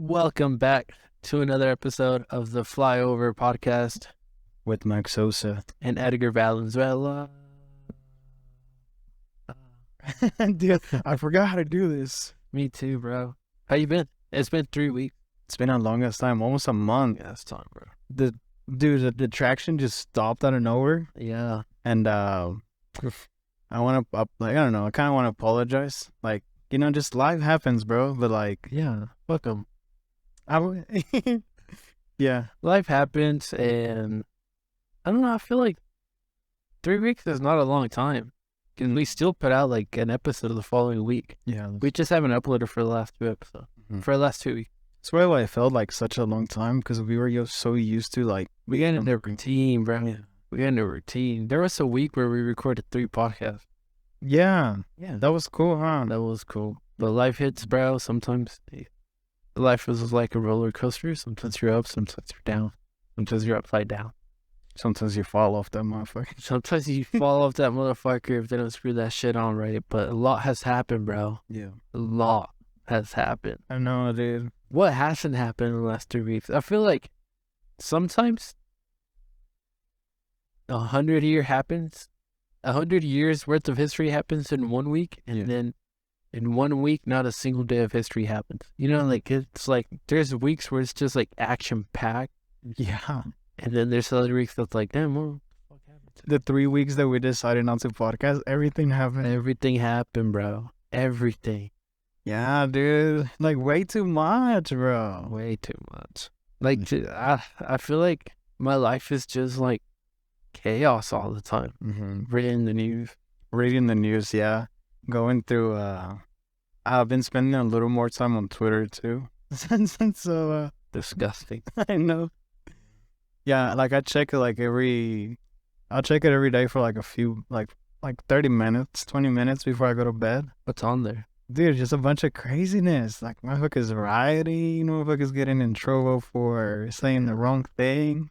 Welcome back to another episode of the Flyover podcast with Mike Sosa. and Edgar Valenzuela. Dude, I forgot how to do this. Me too, bro. How you been? It's been 3 weeks. It's been a longest time, almost a month. Yeah, it's time, bro. The traction just stopped out of nowhere, Yeah. and I want to I don't know. I kind of want to apologize. Like, just life happens, bro. But like, Yeah. Welcome. Yeah. Life happens, and I don't know. I feel like 3 weeks is not a long time. Because we still put out like an episode the following week. Yeah. We just haven't uploaded for the last 2 episodes. For the last 2 weeks. That's why it felt like such a long time, because we were so used to like We got into a routine, bro. Yeah. We got into a routine. There was a week where we recorded 3 podcasts. Yeah, Yeah. that was cool, huh? That was cool. But life hits, bro. Sometimes life is like a roller coaster. Sometimes you're up, sometimes you're down. Sometimes you're upside down. Sometimes you fall off that motherfucker. Sometimes you fall off that motherfucker if they don't screw that shit on right. But a lot has happened, bro. Yeah, A lot has happened. I know, dude. What hasn't happened in the last 3 weeks? I feel like sometimes 100 years worth of history happens in 1 week, and then in 1 week, not a single day of history happens. Like it's like there's weeks where it's just like action packed, Yeah. and then there's other weeks that's like, damn, what the fuck happened? The 3 weeks that we decided not to podcast, everything happened. Everything happened, bro. Everything. Yeah, dude. Like, way too much, bro. Way too much. Like, I feel like my life is just like chaos all the time. Mm-hmm. Reading the news. Reading the news, yeah. Going through, I've been spending a little more time on Twitter, too. So, Disgusting. I know. Yeah, like, I'll check it every day for like a few, like 30 minutes, 20 minutes before I go to bed. What's on there? Dude, just a bunch of craziness. Like, motherfuckers rioting, motherfuckers getting in trouble for saying the wrong thing.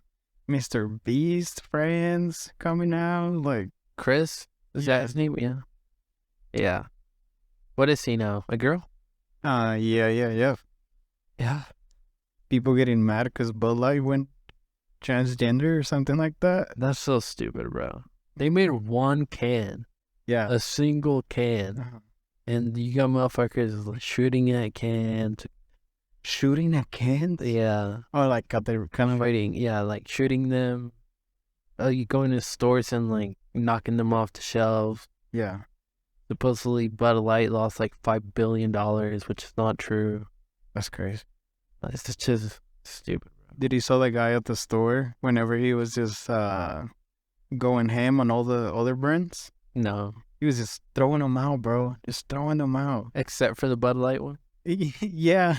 Mr. Beast friends coming out. Like, Chris? Is that his name? Yeah. Yeah. What is he now? A girl? yeah. Yeah. People getting mad because Bud Light went transgender or something like that. That's so stupid, bro. They made one can. Yeah. A single can. And you got motherfuckers like shooting at cans. Shooting at cans? Yeah. Oh, like, they were kind of like, Fighting. Yeah, like shooting them. You go into stores and like knocking them off the shelves. yeah. Supposedly Bud Light lost like $5 billion, which is not true. That's crazy. It's just stupid, bro. Did you saw the guy at the store whenever he was just going ham on all the other brands? No. He was just throwing them out, bro. Just throwing them out. Except for the Bud Light one. Yeah.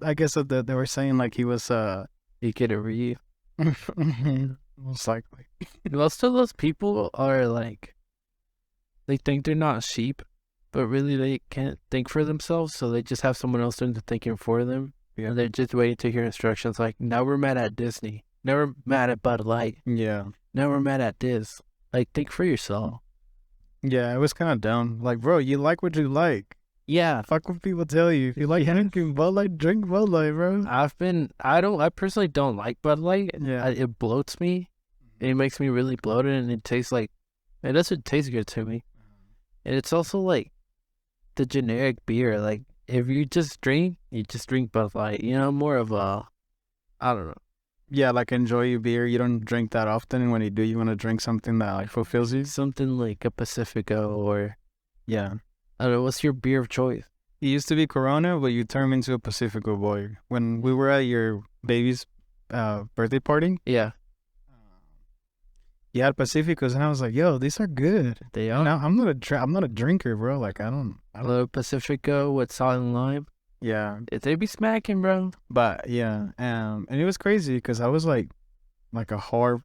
I guess that they were saying like he was You get a review. most likely. Most of those people are like, they think they're not sheep, but really they can't think for themselves, so they just have someone else doing the thinking for them. Yeah. And they're just waiting to hear instructions like, now we're mad at Disney. Now we're mad at Bud Light. Yeah. Now we're mad at this. Like, think for yourself. Yeah, it was kind of dumb. Like, bro, you like what you like. Yeah. Fuck what people tell you. If you like drinking Bud Light, drink Bud Light, bro. I personally don't like Bud Light. Yeah. It bloats me. It makes me really bloated, and it doesn't taste good to me. And it's also like the generic beer. Like, if you just drink Bud Light. More of a, I don't know. Yeah, like, enjoy your beer. You don't drink that often, and when you do, you want to drink something that like fulfills you. Something like a Pacifico or, Yeah. I don't know, what's your beer of choice? It used to be Corona, but you turned into a Pacifico boy. When we were at your baby's birthday party, Yeah, you had Pacificos, and I was like, yo, these are good. they are. Now, I'm not a drinker, bro. Like, I don't. A little Pacifico with salt and lime. Yeah. They be smacking, bro. But, yeah. And it was crazy, because I was like a hard,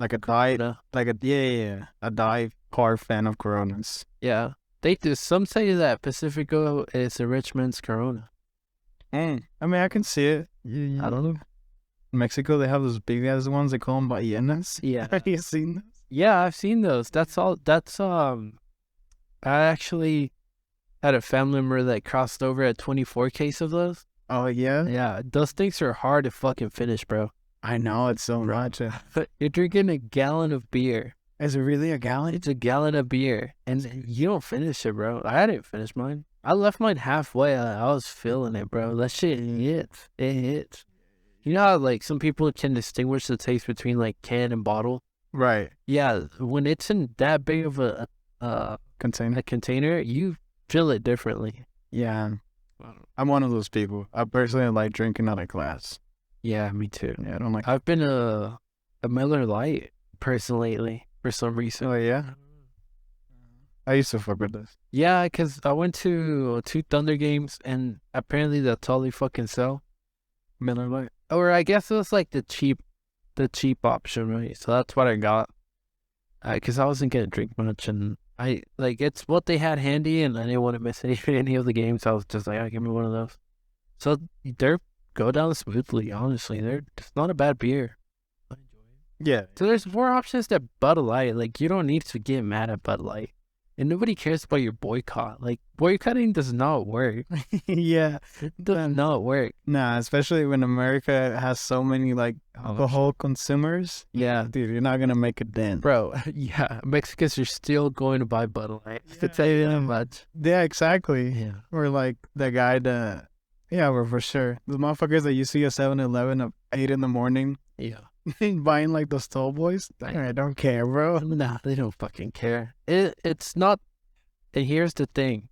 like a diet, Corona. like a die hard fan of Coronas. Yeah. They do. Some say that Pacifico is a rich man's Corona. I mean, I can see it. I don't know. In Mexico, they have those big ass ones. They call them ballenas. Yeah. Have you seen those? Yeah, I've seen those. I actually had a family member that crossed over at 24 case of those. Oh yeah, Yeah, those things are hard to fucking finish, bro. I know it's so Bro. much. You're drinking a gallon of beer. Is it really a gallon? It's a gallon of beer, and you don't finish it, bro. I didn't finish mine. I left mine halfway. I was feeling it, bro. That shit hits. It hits. You know how like some people can distinguish the taste between like can and bottle? Right. Yeah, when it's in that big of a Container. container, you feel it differently. Yeah. I'm one of those people. I personally like drinking out of glass. Yeah, me too. Yeah, I don't like. I've been a Miller Lite person lately for some reason. Oh yeah. I used to fuck with this. Yeah, because I went to 2 Thunder games and apparently that's all they fucking sell. Miller Lite. Or I guess it was like the cheap option, right? So that's what I got. Because I wasn't gonna drink much, and I like it's what they had handy, and I didn't want to miss any of the games. So I was just like, give me one of those. So they're go down smoothly. Honestly, they're it's not a bad beer. Yeah. So there's more options than Bud Light. Like you don't need to get mad at Bud Light, and nobody cares about your boycott. Like boycotting does not work. Yeah. It does not work. Nah, especially when America has so many like alcohol consumers. Yeah, Dude, you're not gonna make a dent. bro. Yeah, Mexicans are still going to buy Bud Light. To tell you that much. Yeah, exactly. Yeah. Or like the guy that, yeah, well, for sure. The motherfuckers that you see at 7-Eleven at 8 in the morning Yeah. buying like those tall boys. I don't care, bro. Nah, they don't fucking care. It's not. And here's the thing.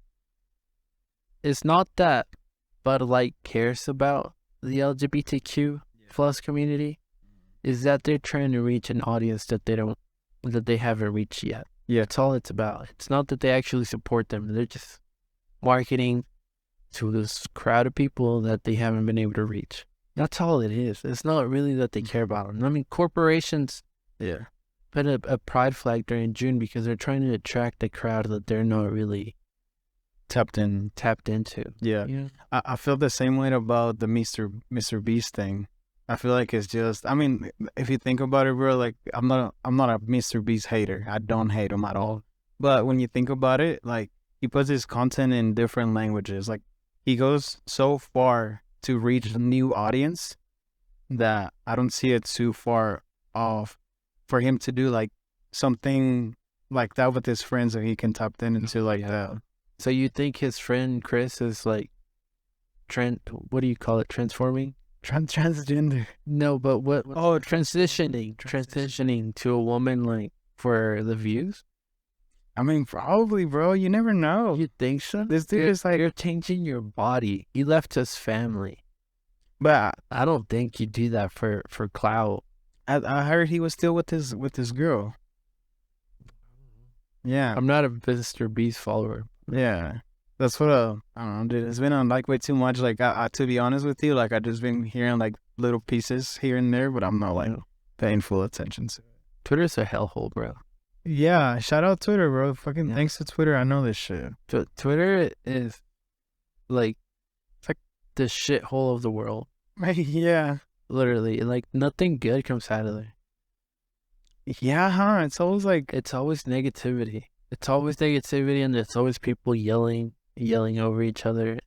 It's not that Bud Light cares about the LGBTQ plus community. Is that they're trying to reach an audience that they haven't reached yet. Yeah. That's all it's about. It's not that they actually support them. They're just marketing to this crowd of people that they haven't been able to reach. That's all it is. It's not really that they care about them. I mean, corporations put a pride flag during June because they're trying to attract the crowd that they're not really Tapped into. Yeah. Yeah. I feel the same way about the Mr. Beast thing. I feel like it's just, I mean, if you think about it, bro, like I'm not a Mr. Beast hater. I don't hate him at all. But when you think about it, like he puts his content in different languages. Like he goes so far to reach a new audience that I don't see it too far off for him to do like something like that with his friends that he can tap into like that. So you think his friend Chris is like, what do you call it? Transforming? Transgender. No, but what? Oh, Transitioning to a woman like for the views. I mean, probably, bro. You never know. You think so? This dude is like, You're changing your body. He left his family. but I don't think you do that for clout. I heard he was still with his girl. Yeah, I'm not a Mr. Beast follower. yeah. That's what I don't know, dude. It's been on like way too much. Like, I to be honest with you, like I just been hearing like little pieces here and there, but I'm not like paying full attention to it. Twitter's a hellhole, bro. Yeah, shout out Twitter, bro. Fucking thanks to Twitter, I know this shit. Twitter is like, it's like the shithole of the world. Yeah. Literally, like nothing good comes out of there. Yeah, huh? It's always like, It's always negativity. It's always negativity, and it's always people yelling over each other.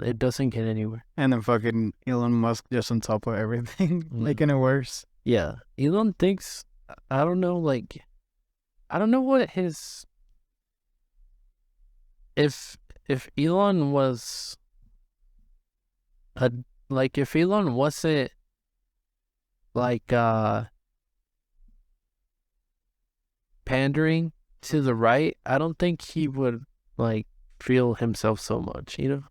It doesn't get anywhere. and then fucking Elon Musk just on top of everything, making it worse. Yeah, Elon thinks. I don't know. Like, I don't know what his. If Elon was if Elon wasn't like pandering to the right, I don't think he would like feel himself so much, you know?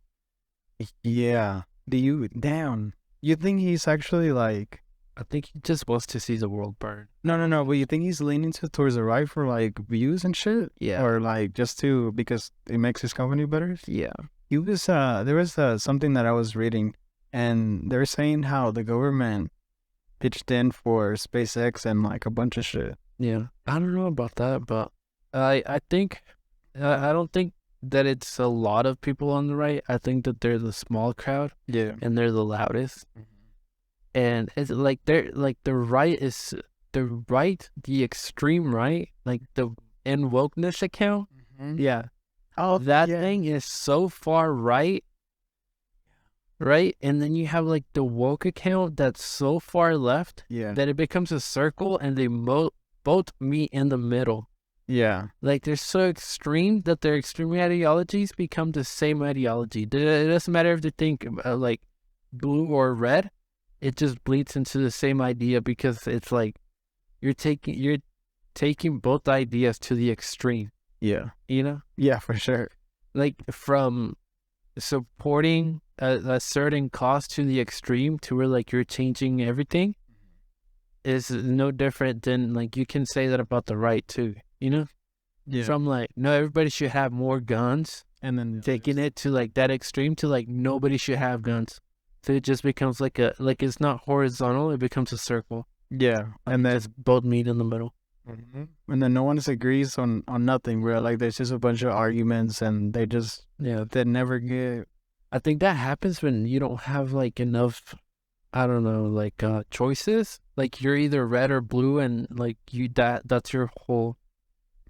Yeah. Damn. You think he's actually like, I think he just wants to see the world burn. no, but you think he's leaning towards the right for like views and shit? Yeah. Or like just because it makes his company better? Yeah. He was, there was something that I was reading, and they're saying how the government pitched in for SpaceX and like a bunch of shit. Yeah. I don't know about that, but I think I don't think that it's a lot of people on the right. I think that they're the small crowd. Yeah. And they're the loudest. And it's like they're like the right, the extreme right, like the in wokeness account. Mm-hmm. Yeah. Oh, That thing is so far right right? And then you have like the woke account that's so far left that it becomes a circle, and they both meet in the middle. Yeah. Like they're so extreme that their extreme ideologies become the same ideology. It doesn't matter if they think like blue or red. It just bleeds into the same idea, because it's like you're taking both ideas to the extreme. Yeah. You know? Yeah, for sure. Like from supporting a certain cause to the extreme to where like you're changing everything is no different than like you can say that about the right too, you know? Yeah. From like, no, everybody should have more guns, And then taking it to like that extreme to like nobody should have guns. So it just becomes like it's not horizontal, it becomes a circle. Yeah. And then just both meet in the middle. And then no one disagrees on nothing, bro. Like there's just a bunch of arguments, and they never get. I think that happens when you don't have like enough, I don't know, like choices. Like you're either red or blue, and like that's your whole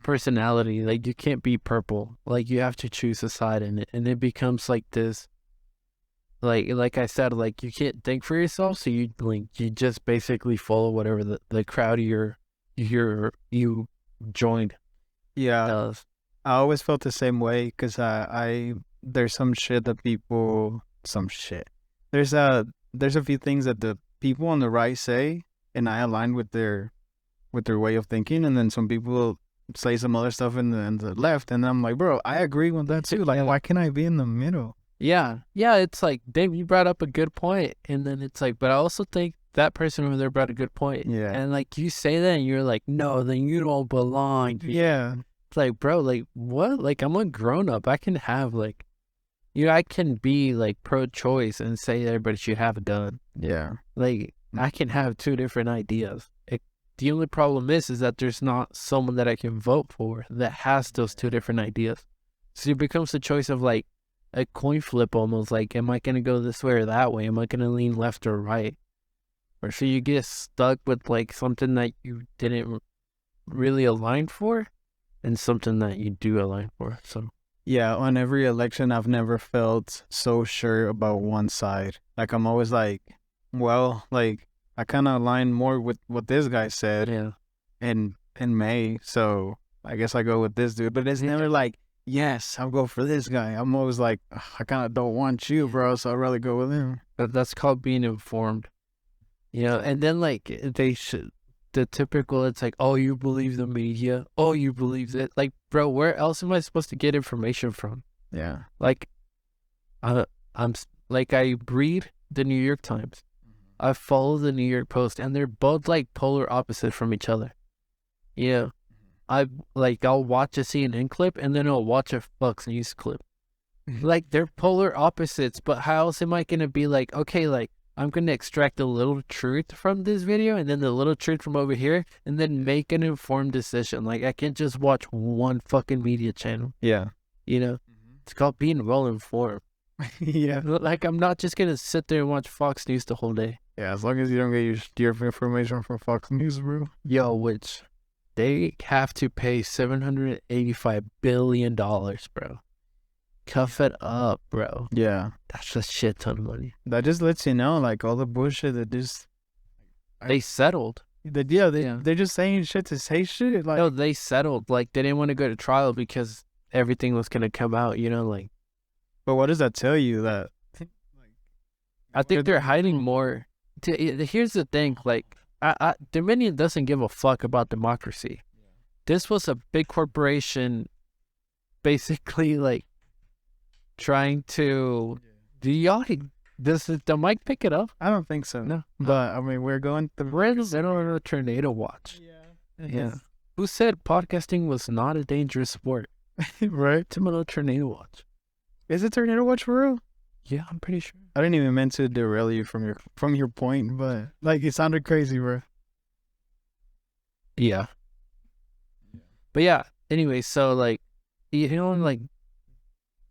personality. Like you can't be purple. Like you have to choose a side in it, and it becomes like this. Like I said, like you can't think for yourself, so you just basically follow whatever the crowd you joined. Yeah, does. I always felt the same way, because there's some shit that there's a few things that the people on the right say, and I align with their way of thinking, and then some people say some other stuff in the left, and I'm like, bro, I agree with that too. Like, why can't I be in the middle? Yeah, it's like, Dave, you brought up a good point, and then it's like, but I also think that person over there brought a good point. Yeah. And like you say that, and you're like, no, then you don't belong. Yeah. It's like, bro, like what? Like I'm a grown up. I can have like, I can be like pro-choice and say everybody should have a gun. Yeah. Like I can have two different ideas. The only problem is that there's not someone that I can vote for that has those two different ideas. So it becomes a choice of like a coin flip almost. Like, am I going to go this way or that way? Am I going to lean left or right? Or so you get stuck with like something that you didn't really align for and something that you do align for. So yeah, on every election, I've never felt so sure about one side. Like I'm always like, well, like I kind of align more with what this guy said. Yeah. In May, so I guess I go with this dude. But it's never like, yes, I'll go for this guy. I'm always like, I kind of don't want you, bro, so I'd rather go with him. That's called being informed. You know, and then like the typical, it's like, oh, you believe the media. Oh, you believe it. Like, bro, where else am I supposed to get information from? Yeah. Like, I read the New York Times. I follow the New York Post, and they're both like polar opposite from each other. Yeah. I'll watch a CNN clip, and then I'll watch a Fox News clip. Like, they're polar opposites, but how else am I going to be like, okay, like, I'm going to extract a little truth from this video, and then the little truth from over here, and then make an informed decision. Like, I can't just watch one fucking media channel. Yeah. You know? It's called being well informed. Yeah. Like, I'm not just going to sit there and watch Fox News the whole day. Yeah, as long as you don't get your information from Fox News, bro. Yo, which they have to pay $785 billion, bro. Cuff it up, bro. Yeah. That's a shit ton of money. That just lets you know, like, all the bullshit that they settled. They're just saying shit to say shit. Like, no, they settled. Like, they didn't want to go to trial because everything was going to come out, you know, like. But what does that tell you? That I think they're hiding more. Here's the thing, like, Dominion doesn't give a fuck about democracy. This was a big corporation basically, like, trying to... Does the mic pick it up? I don't think so. No. But, I mean, we're in the middle of a tornado watch. Yeah. Who said podcasting was not a dangerous sport? Right? It's a middle of tornado watch. Is it tornado watch for real? Yeah, I'm pretty sure. I didn't even mean to derail you from your point, but like it sounded crazy, bro. Yeah. But yeah, anyway, so like, you know, like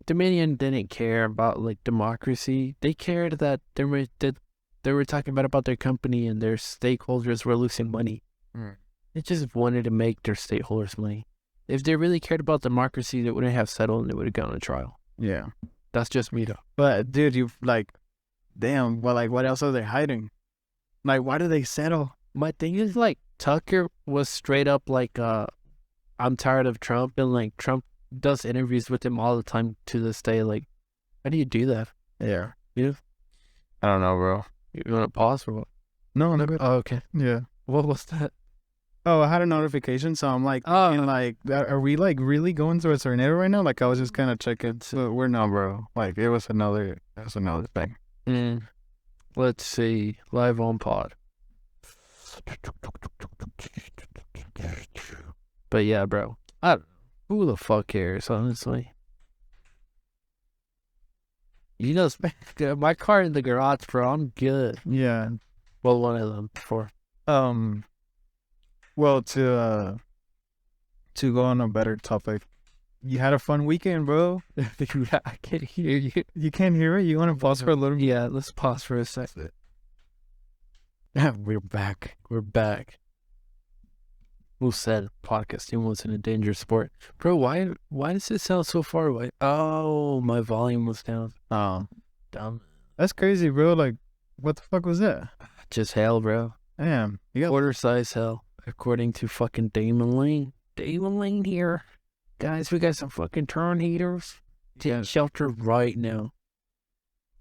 Dominion didn't care about like democracy. They cared that they were talking about their company and their stakeholders were losing money. They just wanted to make their stakeholders money. If they really cared about democracy, they wouldn't have settled and they would have gone to trial. Yeah. That's just me though. But dude, damn. Well, like, what else are they hiding? Like, why do they settle? My thing is like Tucker was straight up like, I'm tired of Trump, and like Trump does interviews with him all the time to this day. Like, how do you do that? Yeah. Yeah. I don't know, bro. You want to pause or what? No, no good. Oh, okay. Yeah. What was that? Oh, I had a notification, so I'm like, and like, are we like really going through a tornado right now? Like, I was just kind of checking. So we're not, bro. Like, that's another thing. Let's see. Live on pod. But yeah, bro. I don't know. Who the fuck cares, honestly? You know, my car in the garage, bro. I'm good. Yeah. Well, one of them before. Well, to go on a better topic, you had a fun weekend, bro. Yeah, I can't hear you. You can't hear it? You want to pause for a little bit? Yeah, let's pause for a second. We're back. We're back. Who said podcasting wasn't a dangerous sport? Bro, why does it sound so far away? Oh, my volume was down. Oh. Dumb. That's crazy, bro. Like, what the fuck was that? Just hell, bro. Damn. You got Quarter size hell, according to fucking Damon Lane. Damon Lane here. Guys, we got some fucking turn heaters. Take shelter right now.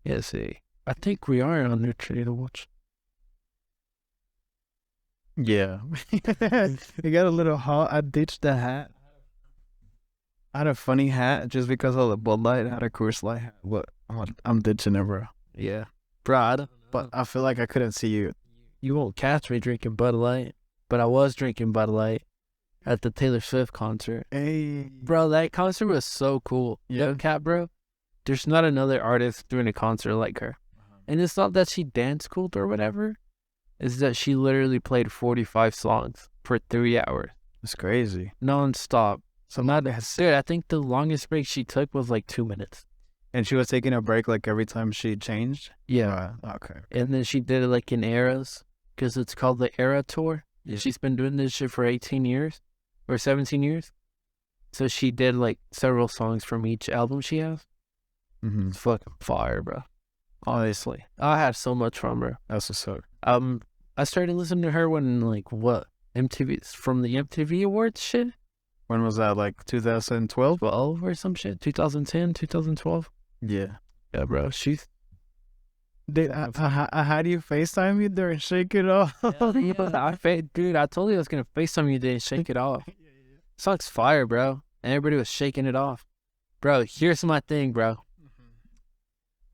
Yeah, see. I think we are on the tornado watch. Yeah. You got a little hot. I ditched the hat. I had a funny hat just because of the Bud Light. I had a Coors Light hat. What? I'm ditching it, bro. Yeah. Bro, I don't know. But I feel like I couldn't see you. You won't catch me drinking Bud Light. But I was drinking Bud Light at the Taylor Swift concert. Hey. Bro, that concert was so cool. Yeah. No cap, bro. There's not another artist doing a concert like her. And it's not that she dance cool or whatever. It's that she literally played 45 songs for 3 hours. It's crazy. Non-stop. So not dude, I think the longest break she took was like 2 minutes. And she was taking a break like every time she changed? Yeah. Okay. And then she did it like in eras, because it's called the Era Tour. Yeah. She's been doing this shit for 18 years or 17 years. So she did like several songs from each album she has. Mm-hmm. It's fucking fire, bro. Honestly. I had so much fun, bro. That's what's up. I started listening to her when like what? MTV, from the MTV Awards shit? When was that? Like 2012? 12 or some shit? 2010, 2012? Yeah. Yeah, bro. She's... Dude, I had you FaceTime me during Shake It Off. Dude, I told you I was going to FaceTime you today and Shake It Off. Song's fire, bro. And everybody was shaking it off. Bro, here's my thing, bro.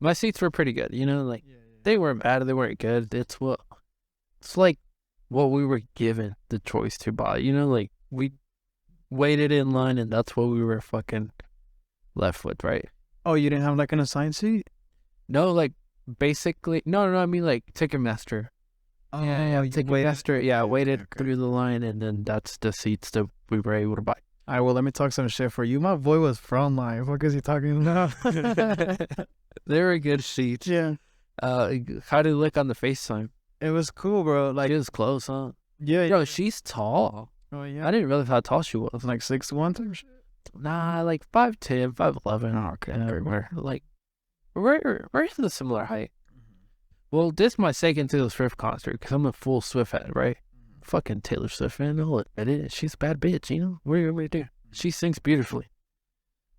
My seats were pretty good, you know? Like, they weren't bad, they weren't good. It's like what we were given the choice to buy, you know? Like, we waited in line and that's what we were fucking left with, right? Oh, you didn't have like an assigned seat? No, like, basically, no, I mean, like, Ticketmaster. Oh, yeah, Ticketmaster. Yeah, I waited okay. through the line, and then that's the seats that we were able to buy. All right, well, let me talk some shit for you. My boy was front line. What is he talking about? They were good seats. Yeah. How did it look on the FaceTime? It was cool, bro. Like, She was close, huh? yeah. Bro, she's tall. Oh, yeah. I didn't realize how tall she was. Like 6'1" or shit? Nah, like 5'10", 5'11". Oh, okay. We're in a similar height. Well, this is my second Taylor Swift concert because I'm a full Swift head, right? Fucking Taylor Swift fan. I'll admit it. She's a bad bitch, you know? What are you do? She sings beautifully.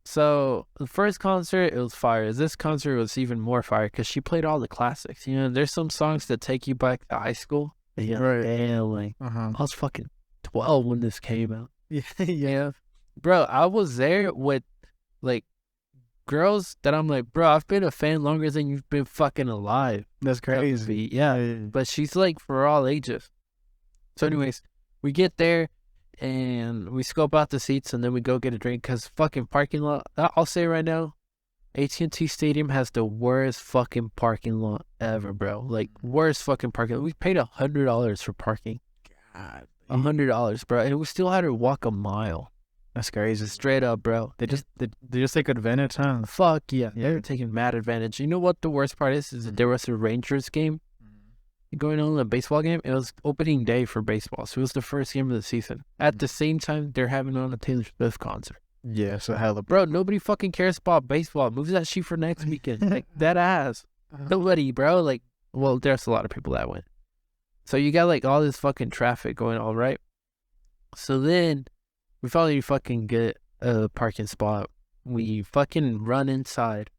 So, the first concert, it was fire. This concert was even more fire because she played all the classics. You know, there's some songs that take you back to high school. Yeah, Right. damn, like, I was fucking 12 when this came out. Yeah. Bro, I was there with, like, girls that I'm like, bro, I've been a fan longer than you've been fucking alive. That's crazy. Yeah. But she's like for all ages. So anyways, we get there and we scope out the seats and then we go get a drink because fucking parking lot, I'll say right now, AT&T Stadium has the worst fucking parking lot ever, bro. Like, worst fucking parking lot. We paid $100 for parking. God. $100, bro. And we still had to walk a mile. That's crazy. Straight up, bro. They just take advantage, huh? Fuck yeah. They were taking mad advantage. You know what the worst part is that there was a Rangers game going on, a baseball game. It was opening day for baseball. So it was the first game of the season. At the same time, they're having on a Taylor Swift concert. Yeah, so hella. Bro, nobody fucking cares about baseball. Move that shit for next weekend. Like, that ass. Nobody, bro. Like, well, there's a lot of people that went. So you got like all this fucking traffic going on, right? So then we finally fucking get a parking spot. We fucking run inside.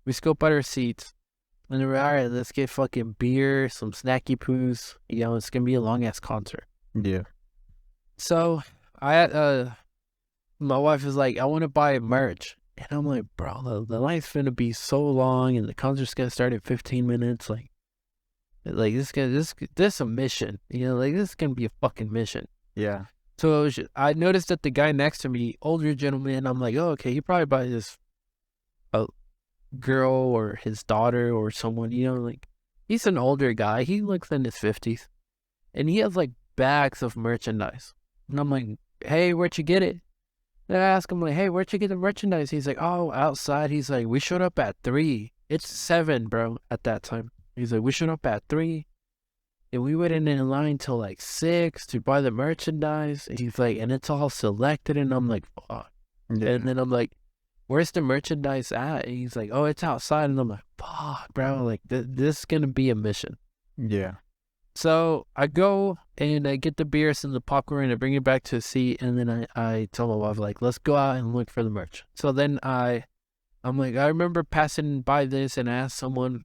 We scope out our seats. And we're all right, let's get fucking beer, some snacky poos. You know, it's gonna be a long ass concert. Yeah. So my wife is like, I want to buy merch. And I'm like, bro, the line's finna be so long and the concert's gonna start in 15 minutes. Like this a mission. You know, like this is gonna be a fucking mission. Yeah. So I noticed that the guy next to me, older gentleman, I'm like, oh, okay, he probably buys this a girl or his daughter or someone, you know, like he's an older guy. He looks in his 50s and he has like bags of merchandise. And I'm like, hey, where'd you get it? And I ask him like, hey, where'd you get the merchandise? He's like, oh, outside. He's like, we showed up at 3. It's 7, bro, at that time. He's like, we showed up at 3. And we waited in line till like 6 to buy the merchandise. And he's like, and it's all selected. And I'm like, fuck. Yeah. And then I'm like, where's the merchandise at? And he's like, oh, it's outside. And I'm like, fuck, bro. Like, this is going to be a mission. Yeah. So I go and I get the beers and the popcorn and I bring it back to the seat. And then I tell my wife, like, let's go out and look for the merch. So then I'm like, I remember passing by this and I asked someone.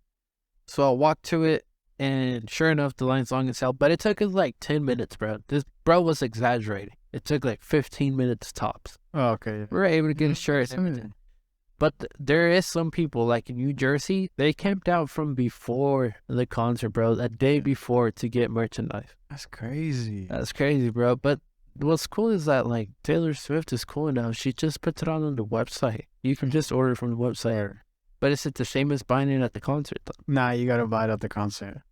So I walked to it. And sure enough, the line's long as hell. But it took us like 10 minutes, bro. This bro was exaggerating. It took like 15 minutes tops. Oh, okay. We were able to get a shirt and everything. But there is some people, like in New Jersey, they camped out from before the concert, bro. A day before to get merchandise. That's crazy. That's crazy, bro. But what's cool is that, like, Taylor Swift is cool now. She just puts it on the website. You can just order it from the website. But is it the same as buying it at the concert, though? Nah, you gotta buy it at the concert.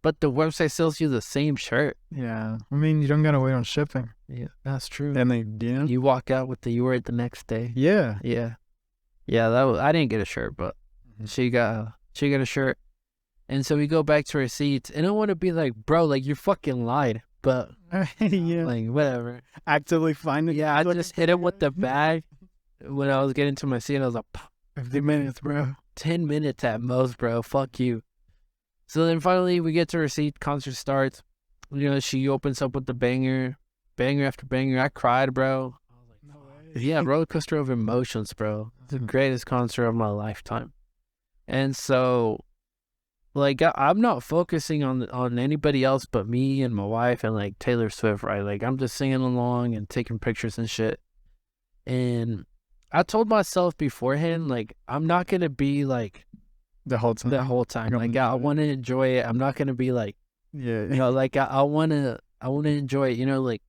But the website sells you the same shirt. Yeah. I mean, you don't gotta wait on shipping. Yeah, that's true. And You walk out with you wear it the next day. Yeah. Yeah. Yeah, I didn't get a shirt, but she got a shirt. And so we go back to our seats. And I want to be like, bro, like, you fucking lied. But, yeah. like, whatever. Actively find it. Yeah, I just hit him with the bag when I was getting to my seat. I was like, 50 minutes, bro. 10 minutes at most, bro. Fuck you. So then finally we get to her seat, concert starts. You know, she opens up with the banger after banger. I cried, bro. I was like, no way. Yeah, roller coaster of emotions, bro. It's the greatest concert of my lifetime. And so, like, I'm not focusing on anybody else but me and my wife and, like, Taylor Swift, right? Like, I'm just singing along and taking pictures and shit. And I told myself beforehand, like, I'm not going to be, like, the whole time. Like, I want to enjoy it. I'm not going to be, like, yeah, you know, like, I want to enjoy it, you know, like,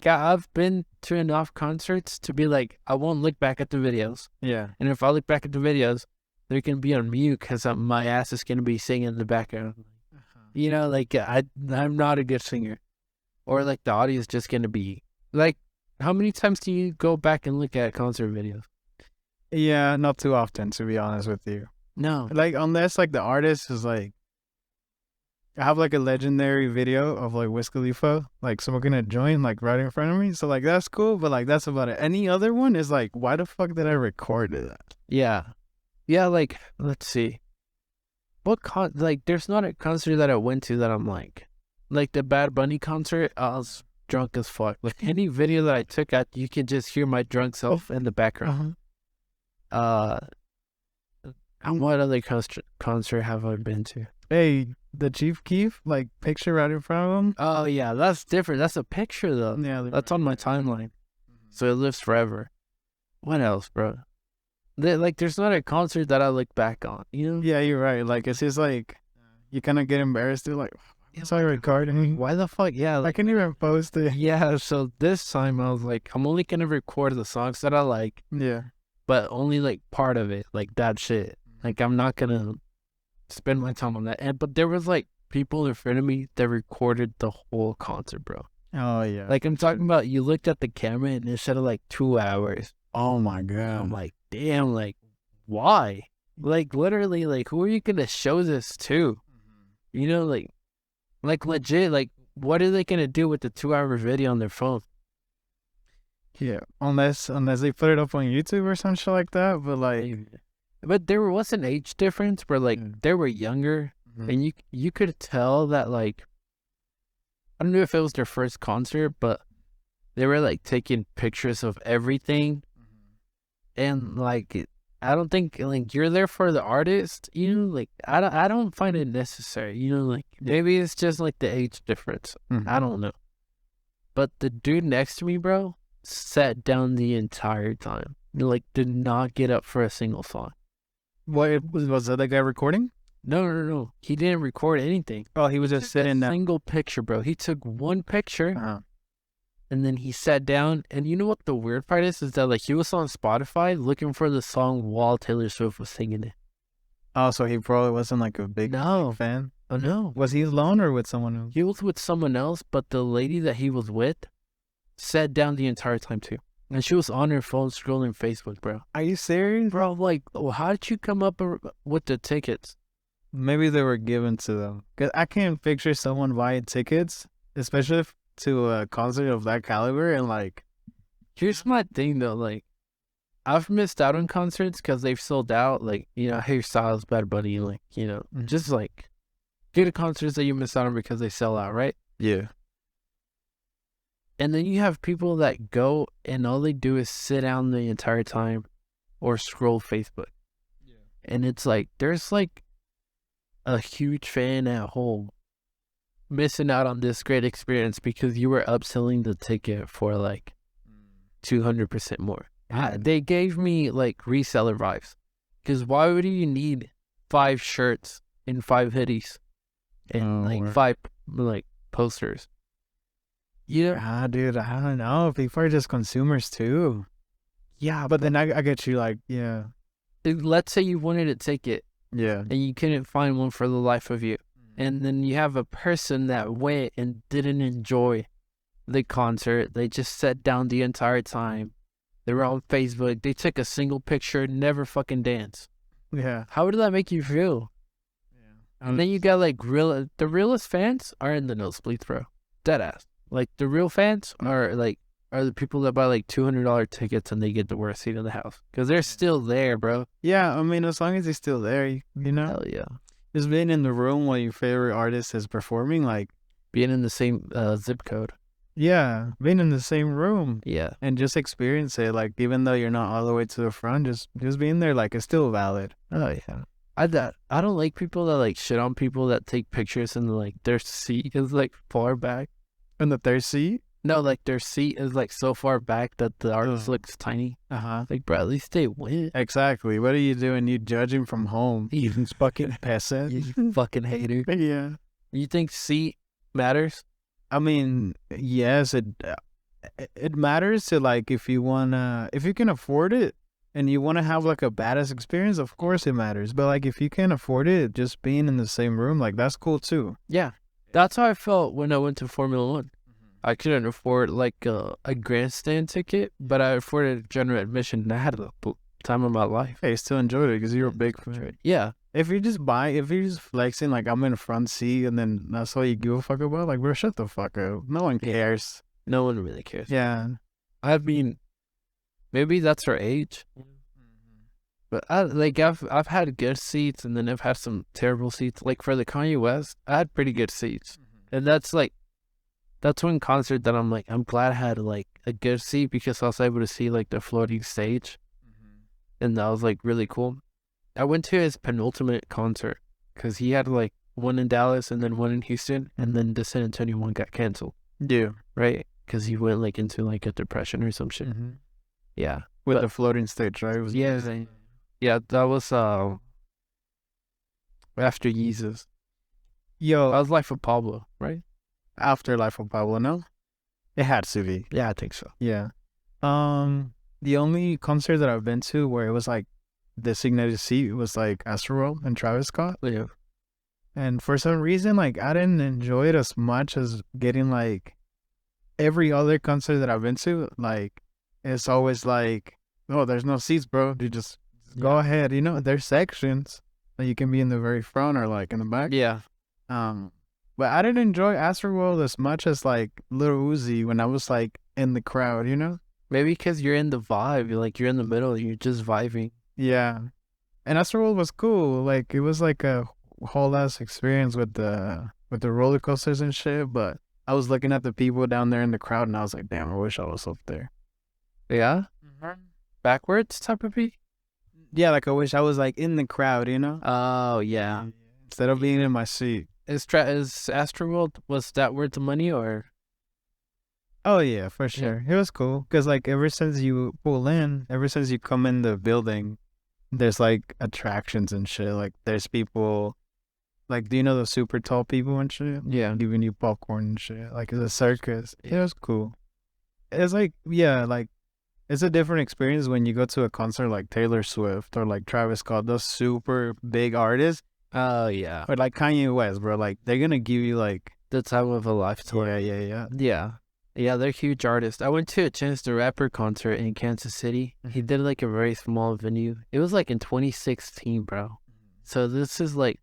I've been to enough concerts to be like, I won't look back at the videos. Yeah. And if I look back at the videos, they're going to be on mute because my ass is going to be singing in the background. You know, like, I'm not a good singer. Or, like, the audio is just going to be, like, how many times do you go back and look at concert videos? Yeah, not too often, to be honest with you. No. Like, unless, like, the artist is, like, I have, like, a legendary video of, like, Wiz Khalifa, like, smoking a joint, like, right in front of me. So, like, that's cool, but, like, that's about it. Any other one is, like, why the fuck did I record that? Yeah. Yeah, like, let's see. Like, there's not a concert that I went to that I'm like the Bad Bunny concert, I was drunk as fuck. Like, any video that I took out, you can just hear my drunk self in the background. What other concert have I been to? Hey, the Chief Keef, like, picture right in front of him. Oh yeah, that's different. That's a picture though. Yeah, that's on my timeline, so it lives forever. What else, bro? There's not a concert that I look back on, you know? Yeah, you're right. Like, it's just like you kind of get embarrassed. You're like, it's all recording. Why the fuck? Yeah, like, I can't even post it. Yeah, so this time I was like, I'm only gonna record the songs that I like. Yeah. But only, like, part of it, like, that shit. Like, I'm not gonna spend my time on that. But there was, like, people in front of me that recorded the whole concert, bro. Oh, yeah. Like, I'm talking about, you looked at the camera and it said, like, 2 hours. Oh, my God. I'm like, damn, like, why? Like, literally, like, who are you gonna show this to? You know, like, legit, like, what are they gonna do with the 2-hour video on their phone? Yeah, unless they put it up on YouTube or some shit like that. But, like, But there was an age difference where like they were younger, and you could tell that like I don't know if it was their first concert, but they were like taking pictures of everything, and like I don't think like you're there for the artist, you know, like I don't find it necessary, you know, like maybe it's just like the age difference. I don't know. But the dude next to me, bro, sat down the entire time. Like did not get up for a single song. What was that guy recording? No. He didn't record anything. Oh, he was just sitting there. Single picture, bro. He took one picture. And then he sat down, and you know what the weird part is that like he was on Spotify looking for the song while Taylor Swift was singing it. Oh, so he probably wasn't like a big fan. Oh no. Was he alone or with someone else? He was with someone else, but the lady that he was with sat down the entire time too. And she was on her phone scrolling Facebook, bro. Are you serious? Bro, like, how did you come up with the tickets? Maybe they were given to them. Cause I can't picture someone buying tickets, especially to a concert of that caliber, and like. Here's my thing though, like, I've missed out on concerts because they've sold out. Like, you know, Harry Styles, Bad Bunny, like, you know, just like, get a concerts that you miss out on because they sell out, right? Yeah. And then you have people that go and all they do is sit down the entire time or scroll Facebook. Yeah. And it's like, there's like a huge fan at home missing out on this great experience because you were upselling the ticket for like 200% more. They gave me like reseller vibes. Because why would you need 5 shirts and 5 hoodies and 5 like posters? You know? Dude, I don't know. People are just consumers too. Yeah, but then I get you like, yeah. Let's say you wanted a ticket. Yeah. And you couldn't find one for the life of you. And then you have a person that went and didn't enjoy the concert. They just sat down the entire time. They were on Facebook. They took a single picture, never fucking danced. Yeah. How would that make you feel? Yeah. And then you got like the realest fans are in the nosebleeds, bro. Deadass. Like the real fans are the people that buy like $200 tickets and they get the worst seat in the house because they're still there, bro. Yeah, I mean, as long as they're still there, you know. Hell yeah. Just being in the room while your favorite artist is performing, like being in the same zip code. Yeah, being in the same room. Yeah, and just experience it. Like even though you're not all the way to the front, just being there, like it's still valid. Oh yeah. I don't like people that like shit on people that take pictures and like their seat is like far back. In the third seat? No, like their seat is like so far back that the artist looks tiny. Like, bro, at least they win. Exactly. What are you doing? You judging from home? You fucking peasant. You fucking hater. Yeah. You think seat matters? I mean, yes, it matters to like if you can afford it and you want to have like a badass experience, of course it matters. But like if you can't afford it, just being in the same room, like that's cool too. Yeah. That's how I felt when I went to Formula One. I couldn't afford like a grandstand ticket, but I afforded general admission and I had the time of my life. Hey, still enjoyed it because you're a big fan. Yeah. If you're just flexing like I'm in the front seat and then that's all you give a fuck about, like bro, shut the fuck up. No one cares. No one really cares. Yeah. I mean, maybe that's our age. But I've had good seats and then I've had some terrible seats. Like for the Kanye West, I had pretty good seats. And that's one concert that I'm like, I'm glad I had like a good seat because I was able to see like the floating stage. And that was like really cool. I went to his penultimate concert because he had like one in Dallas and then one in Houston. And then the San Antonio one got canceled. Yeah. Right? Because he went like into like a depression or some shit. Yeah. With the floating stage, right? Yeah, that was after Jesus. Yo. That was Life of Pablo, right? After Life of Pablo, no? It had to be. Yeah, I think so. Yeah. The only concert that I've been to where it was like designated seat was like Astroworld and Travis Scott. Yeah. And for some reason, like I didn't enjoy it as much as getting like every other concert that I've been to. Like it's always like, oh, there's no seats, bro. You just go ahead. You know, there's sections that you can be in the very front or like in the back. Yeah. But I didn't enjoy Astroworld as much as like Lil Uzi when I was like in the crowd, you know? Maybe because you're in the vibe, you're in the middle, you're just vibing. Yeah. And Astroworld was cool. Like it was like a whole ass experience with the roller coasters and shit. But I was looking at the people down there in the crowd, and I was like, damn, I wish I was up there. Yeah, backwards type of beat. Yeah, like I wish I was like in the crowd, you know, Oh yeah. instead of being in my seat. Is Astroworld, was that worth the money or? Oh yeah, for sure. It was cool because like ever since you pull in, ever since you come in the building, there's like attractions and shit. Like there's people, like do you know the super tall people and shit? Yeah. Giving you popcorn and shit. Like it's a circus. It was cool. It's like yeah, like it's a different experience when you go to a concert like Taylor Swift or like Travis Scott, those super big artists, Oh yeah. or like Kanye West, bro. Like they're gonna give you like The time of a lifetime. yeah. Yeah. Yeah, they're huge artists. I went to a Chance the Rapper concert in Kansas City. He did like a very small venue. It was like in 2016, bro. So this is like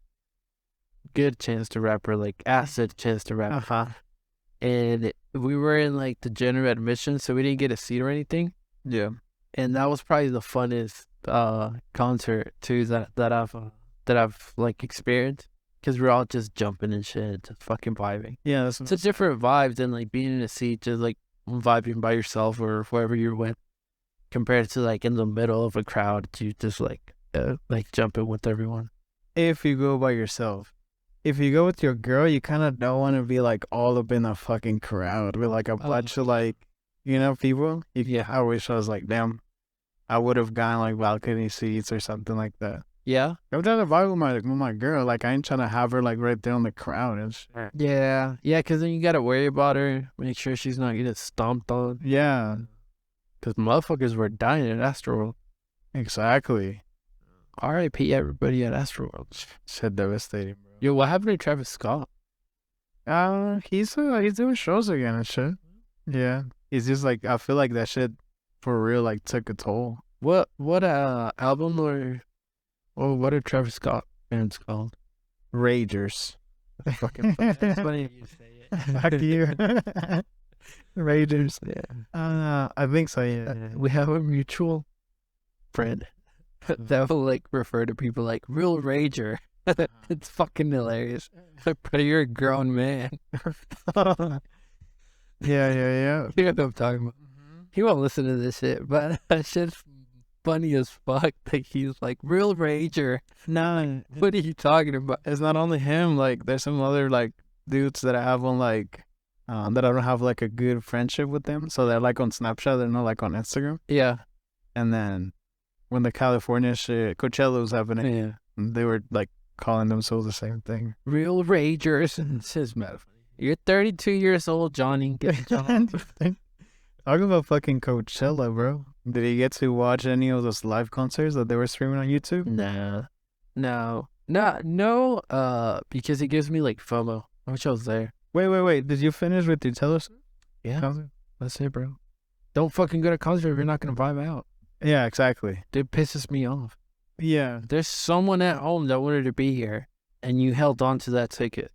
good Chance the Rapper, like acid Chance the Rapper. Uh-huh. And we were in like the general admission, so we didn't get a seat or anything. Yeah. And that was probably the funnest concert too that I've like experienced. Because we're all just jumping and shit, just fucking vibing. Yeah, that's It's a different vibe than like being in a seat, just like vibing by yourself or whoever you're with, compared to like in the middle of a crowd, you just like jumping with everyone. if you go by yourself. If you go with your girl, you kind of don't want to be like all up in a fucking crowd with like a bunch of like, you know, people. Yeah. I wish I was like, damn, I would have gotten like balcony seats or something like that. Yeah. I'm trying to vibe with my girl. Like I ain't trying to have her like right there in the crowd and shit. Yeah. Yeah, because then you got to worry about her, make sure she's not getting stomped on. Yeah, Because motherfuckers were dying at Astroworld. exactly. R.I.P. everybody at Astroworld. Shit devastating, bro. Yo, what happened to Travis Scott? He's doing shows again and shit. Yeah, he's just like I feel like that shit for real like took a toll. What album or what are Travis Scott bands called? Ragers. That's fucking funny. It's funny if you say it. Fuck you. Ragers. Yeah. I think so, yeah. We have a mutual friend that will like refer to people like real rager. It's fucking hilarious. Like, bro, you're a grown man. Yeah. You know what I'm talking about. He won't listen to this shit, but that shit's funny as fuck. Like he's like real rager. No, What are you talking about? it's not only him. Like, there's some other like dudes that I have on like that I don't have like a good friendship with them. So they're like on Snapchat. They're not like on Instagram. Yeah. And then when the California shit, Coachella was happening, Yeah. they were like calling themselves the same thing. Real ragers. It's just mad funny. You're 32 years old, Johnny. Get the job. Talking about fucking Coachella, bro. Did you get to watch any of those live concerts that they were streaming on YouTube? No. Because it gives me like FOMO. I wish I was there. Wait. Did you finish with your Taylor Swift Yeah, concert? that's it, bro. Don't fucking go to concert if you're not gonna vibe out. Yeah, exactly. It pisses me off. Yeah. There's someone at home that wanted to be here, and you held on to that ticket.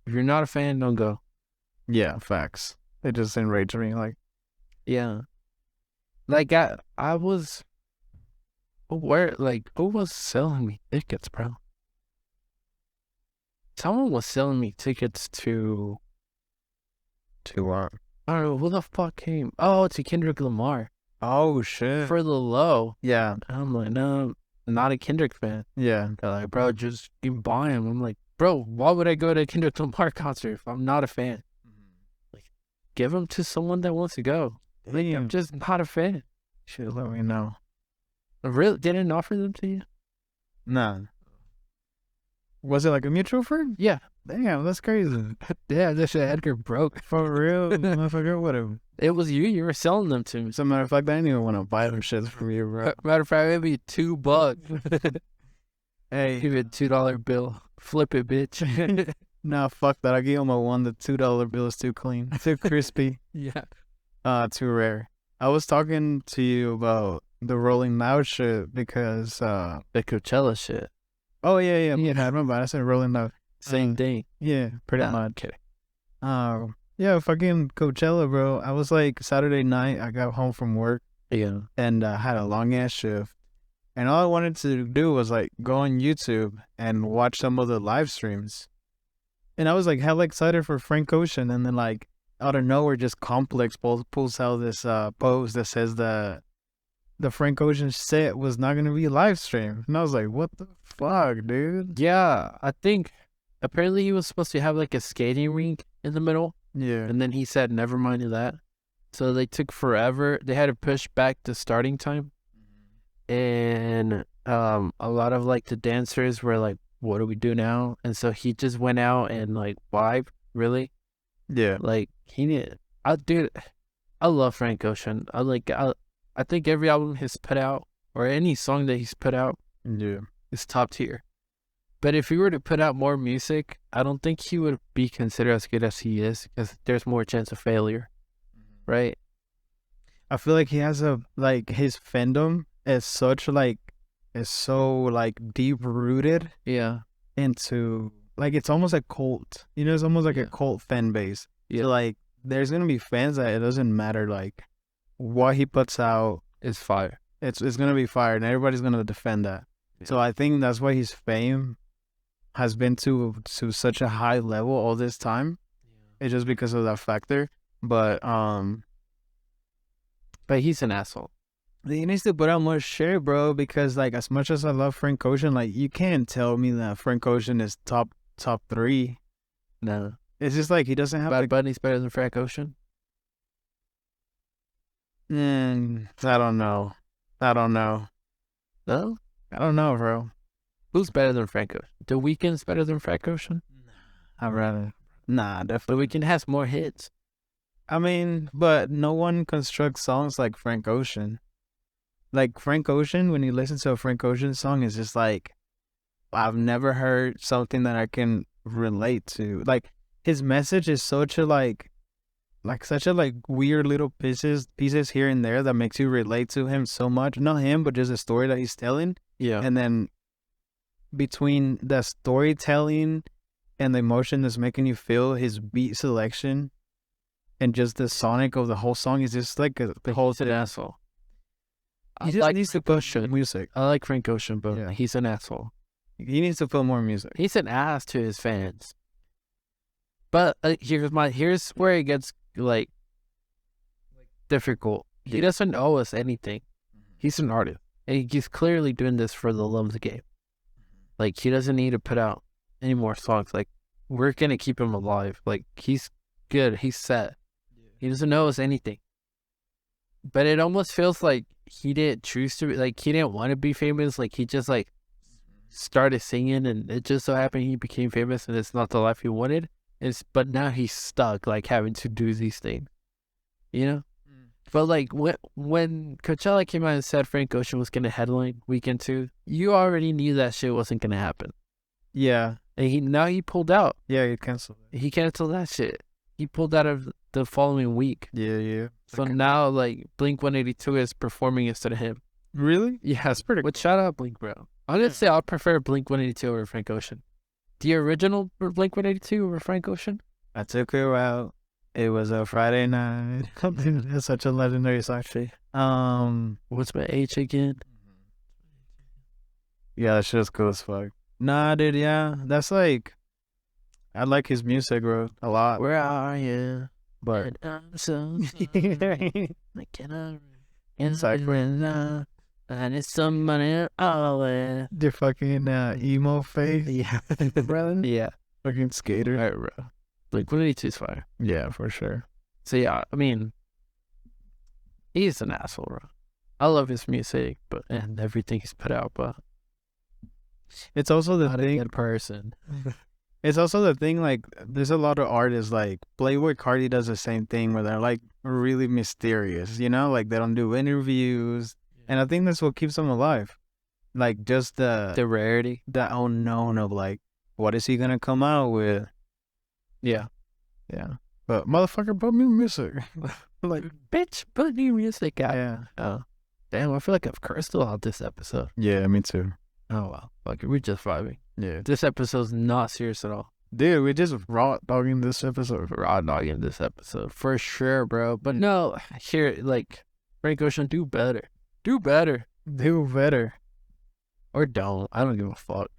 If you're not a fan, don't go. Yeah, facts. It just enraged me. Like, Yeah. Like I was who was selling me tickets, bro? Someone was selling me tickets to I don't know who the fuck came. Oh, to Kendrick Lamar oh shit. for the low. Yeah. And I'm like, no, I'm not a Kendrick fan. Yeah. They're like, bro, just you buy him. I'm like, bro, why would I go to a Kendrick Lamar concert if I'm not a fan? Like, give him to someone that wants to go. Like, I'm just not a fan. Shit, let me know. Really? Didn't offer them to you? Nah. Was it like a mutual friend? Yeah. Damn, that's crazy. Yeah, this shit Edgar broke. For real, motherfucker, whatever. It was you. You were selling them to me. As a matter of fact, I didn't even want to buy them shits from you, bro. Matter of fact, maybe $2. Hey, Give it $2 bill. Flip it, bitch. nah, fuck that. I gave him a $1. The $2 bill is too clean, too crispy, Yeah. too rare. I was talking to you about the Rolling Loud shit because, The Coachella shit. oh yeah, I remember. I said Rolling Loud. Same thing. Yeah, pretty Nah, much. kidding. Yeah, fucking Coachella, bro. I was like Saturday night. I got home from work Yeah. and had a long ass shift, And all I wanted to do was like go on YouTube and watch some of the live streams. And I was like hella excited for Frank Ocean, and then like out of nowhere, just Complex pulls out this post that says the Frank Ocean set was not gonna be live streamed, and I was like, what the fuck, dude? Yeah, I think apparently he was supposed to have like a skating rink in the middle, Yeah, and then he said never mind that. So they took forever. They had to push back the starting time, and a lot of like the dancers were like, what do we do now? And so he just went out and like vibed, really. yeah, Like he did. Dude, I love Frank Ocean. I think every album he's put out or any song that he's put out yeah. is top tier. But if he were to put out more music, I don't think he would be considered as good as he is, because there's more chance of failure, right? I feel like he has like his fandom is such like is so like deep rooted Yeah, into like it's almost like cult. You know, it's almost like a Yeah. cult fan base. Yeah. So like there's gonna be fans that it doesn't matter like what he puts out, it's fire. it's gonna be fired and everybody's gonna defend that. Yeah. So I think that's why his fame has been to such a high level all this time. It's just because of that factor. But he's an asshole. he needs to put out more shit, bro, because like as much as I love Frank Ocean, like you can't tell me that Frank Ocean is top 3. No, It's just like he doesn't have Bad Bunny's better than Frank Ocean. I don't know. No, I don't know, bro. who's better than Frank Ocean? The Weeknd's better than Frank Ocean. I'd rather. Nah, definitely. The Weeknd has more hits. I mean, but no one constructs songs like Frank Ocean. Like Frank Ocean, when you listen to a Frank Ocean song, it's just like, I've never heard something that I can relate to. Like his message is such a like such a like weird little pieces here and there that makes you relate to him so much. Not him, but just the story that he's telling. Yeah, And then between the storytelling and the emotion that's making you feel, his beat selection and just the sonic of the whole song is just like the whole he's an asshole. He just needs to push music. I like Frank Ocean, but Yeah. he's an asshole. He needs to put more music. He's an ass to his fans. But here's where it gets like difficult. He doesn't owe us anything. He's an artist, and he's clearly doing this for the love of the game. Like he doesn't need to put out any more songs. Like we're gonna keep him alive. Like he's good. He's set. He doesn't owe us anything. But it almost feels like he didn't choose to. Like he didn't want to be famous. Like he just like started singing, and it just so happened he became famous, and it's not the life he wanted. But now he's stuck, like having to do these things, you know. But like when Coachella came out and said Frank Ocean was gonna headline Weekend 2, you already knew that shit wasn't gonna happen. Yeah. And he pulled out. Yeah, he canceled it. He canceled that shit. He pulled out of the following week. Yeah. So now like Blink-182 is performing instead of him. Really? Yeah, That's pretty But cool. shout out Blink, bro. I'm gonna say I'd prefer Blink-182 over Frank Ocean. The original Blink-182 over Frank Ocean? I took her out. It was a Friday night. That's such a legendary song. What's my age again? Yeah, that shit's cool as fuck. Nah, dude, yeah. That's like, I like his music, bro, a lot. Where are you? But And I'm so sorry. I cannot Exactly. and it's somebody always. the fucking emo face, Yeah. brother. Yeah. Fucking skater. Alright, bro. Blink-182 is fire. Yeah, for sure. So yeah, I mean, he's an asshole, bro. I love his music, and everything he's put out, but It's also the not a thing. good person. It's also the thing. Like, there's a lot of artists like Playboy Cardi does the same thing where they're like really mysterious. You know, like they don't do interviews, and I think that's what keeps them alive. Like just the rarity. unknown of like, what is he gonna come out with? Yeah. Yeah. But motherfucker, put me music. Like, bitch, put new music out. Yeah. Oh, damn, I feel like I've cursed a lot this episode. Yeah, me too. Oh, wow. Like, we're just vibing. Yeah. This episode's not serious at all. Dude, we just raw dogging this episode. Raw dogging this episode. For sure, bro. But no, here, like, Frank Ocean, do better. Do better. Do better. Or don't. I don't give a fuck.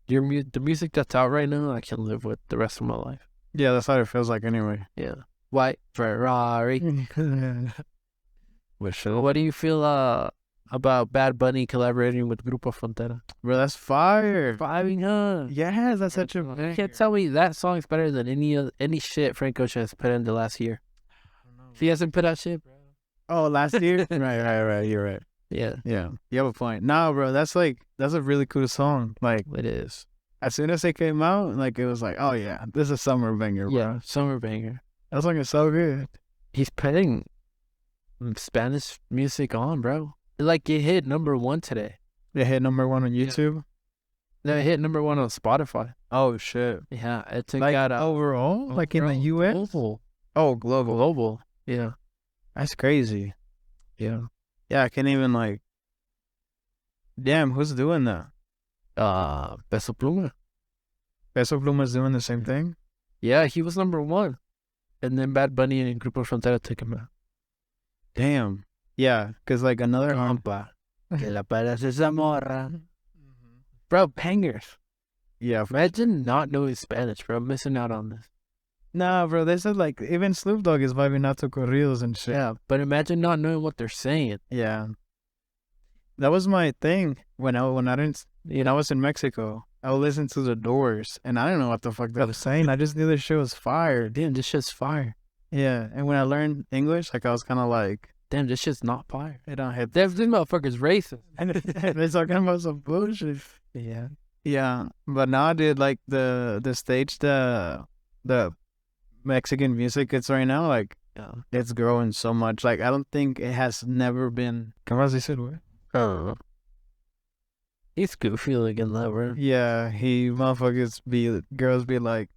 The music that's out right now, I can live with the rest of my life. Yeah, that's how it feels like anyway. Yeah. White Ferrari. With sure. What do you feel about Bad Bunny collaborating with Grupo Frontera? Bro, that's fire. Vibing, huh? Yes, that's such a You can't tell me that song's better than any shit Frank Ocean has put in the last year. He hasn't put out shit, bro. Oh, last year? right. You're right. Yeah, Yeah. You have a point. Nah, bro, that's a really cool song. Like, it is. as soon as it came out, like, it was like, oh, yeah, this is a summer banger, bro. Yeah, summer banger. That song is so good. He's putting Spanish music on, bro. Like, it hit #1 today. It hit #1 on YouTube. No, it hit #1 on Spotify. Oh, shit. Yeah, it took Like, out overall? Like, in the US? Global. Oh, global. Yeah. That's crazy. Yeah. Yeah, I can't even, like, damn, who's doing that? Peso Pluma. Peso Pluma's doing the same thing? Yeah, he was #1. And then Bad Bunny and Grupo Frontera took him out. Damn. Yeah, because, like, another... Compa. Que la paras esa morra. Bro, bangers. Yeah. Imagine not knowing Spanish, bro. Missing out on this. Nah, bro, they said, like, even Snoop Dogg is vibing out to corridos and shit. Yeah, but imagine not knowing what they're saying. Yeah. That was my thing when I was in Mexico. I would listen to The Doors, and I didn't know what the fuck they were saying. I just knew the shit was fire. Damn, this shit's fire. Yeah, and when I learned English, like, I was kind of like, Damn, this shit's not fire. it don't hit. This motherfucker's racist. And they're talking about some bullshit. Yeah. Yeah, but now I did, like, the stage the Mexican music it's right now, like, Yeah. it's growing so much. Like, I don't think it has never been. ¿Cómo se dice, güey? He's goofy looking that, bro. Yeah, girls be like,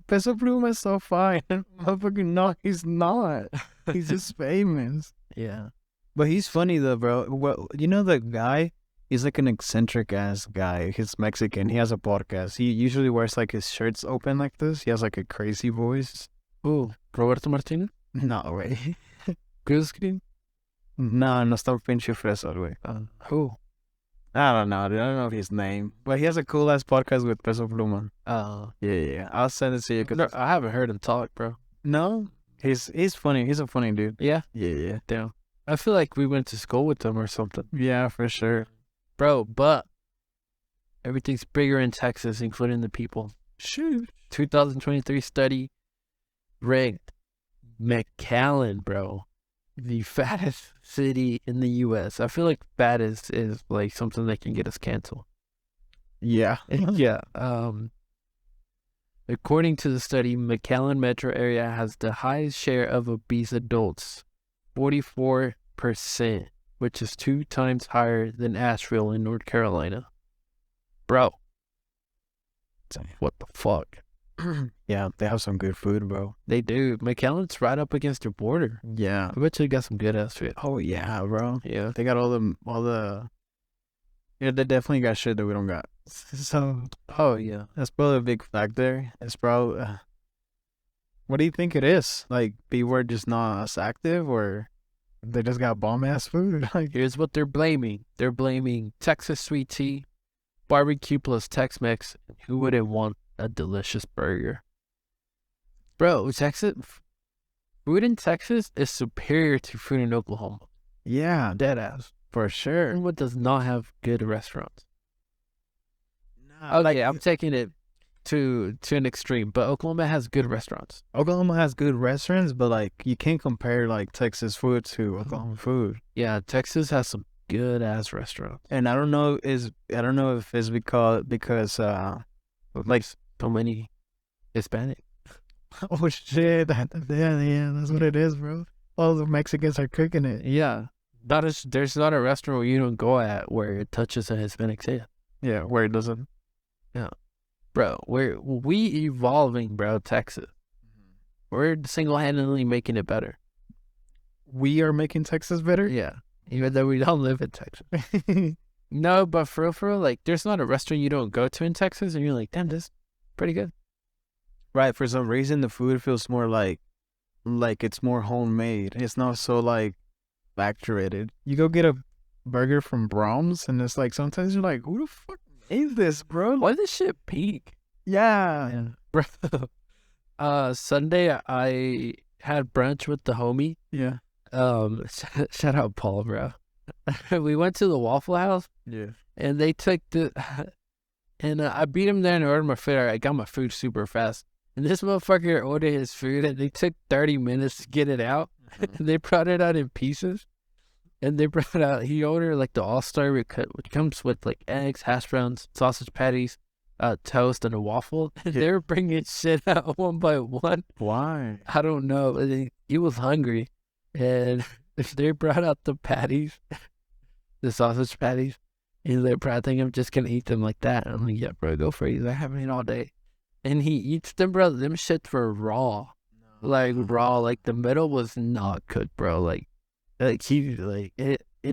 Peso Pluma is so fine. Motherfucker, no, he's not. He's just famous. Yeah. But he's funny though, bro. Well, you know the guy? He's like an eccentric ass guy. He's Mexican. He has a podcast. He usually wears like his shirts open like this. He has like a crazy voice. Who? Roberto Martinez? No, way. Green screen? No está pinche fresa, güey. Who? I don't know. Dude. I don't know his name. But he has a cool ass podcast with Peso Pluma. Yeah. I'll send it to you. No, I haven't heard him talk, bro. No? He's funny. He's a funny dude. Yeah? Yeah. Damn. I feel like we went to school with him or something. Yeah, for sure. Bro, but everything's bigger in Texas, including the people. Shoot. 2023 study ranked McAllen, bro, the fattest city in the U.S. I feel like fattest is like something that can get us canceled. Yeah. Yeah. According to the study, McAllen metro area has the highest share of obese adults, 44%, which is 2 times higher than Asheville in North Carolina. Bro. What the fuck? Yeah, they have some good food, bro. They do. McAllen's right up against the border. Yeah. I bet you got some good ass food. Oh yeah, bro. Yeah. They got all the. Yeah, they definitely got shit that we don't got. So. Oh yeah. That's probably a big factor. It's probably. What do you think it is? Like, people are just not as active, or they just got bomb ass food? Like, here's what they're blaming. They're blaming Texas sweet tea, barbecue plus Tex-Mex. Who wouldn't want a delicious burger? Bro, food in Texas is superior to food in Oklahoma. Yeah, Dead ass. for sure. Oklahoma does not have good restaurants. Nah, Okay, I'm taking it to an extreme, but Oklahoma has good restaurants. Oklahoma has good restaurants, but like you can't compare like Texas food to Oklahoma food. Yeah, Texas has some good ass restaurants. And I don't know if it's because Like so many Hispanic. oh shit, yeah, that's what it is, bro. All the Mexicans are cooking it. Yeah. There's not a restaurant where you don't go at where it touches a Hispanic head. Yeah, where it doesn't. Bro, we evolving, bro, Texas. We're single-handedly making it better. We are making Texas better. Yeah. Even though we don't live in Texas. No, but for real, like, there's not a restaurant you don't go to in Texas and you're like, damn, this is pretty good. Right. For some reason, the food feels more like it's more homemade. It's not so like factorated. You go get a burger from Brahms, and it's like sometimes you're like, who the fuck made this, bro? Why this shit pink? Yeah. Bro. Sunday I had brunch with the homie. Yeah. Shout out Paul, bro. We went to the Waffle House. Yeah. And they took the, and I beat him there and ordered my food. I got my food super fast. And this motherfucker ordered his food and they took 30 minutes to get it out. And they brought it out in pieces. And they brought out, he ordered like the all-star, which comes with like eggs, hash browns, sausage patties, toast, and a waffle. And they were bringing shit out one by one. Why? I don't know. He was hungry. And they brought out the patties, the sausage patties. He's like, bro, I think I'm just gonna eat them like that. I'm like, yeah, bro, go for it. He's like, I haven't eaten all day. And he eats them, bro. Them shits were raw. Like raw. Like the middle was not cooked, bro. Like it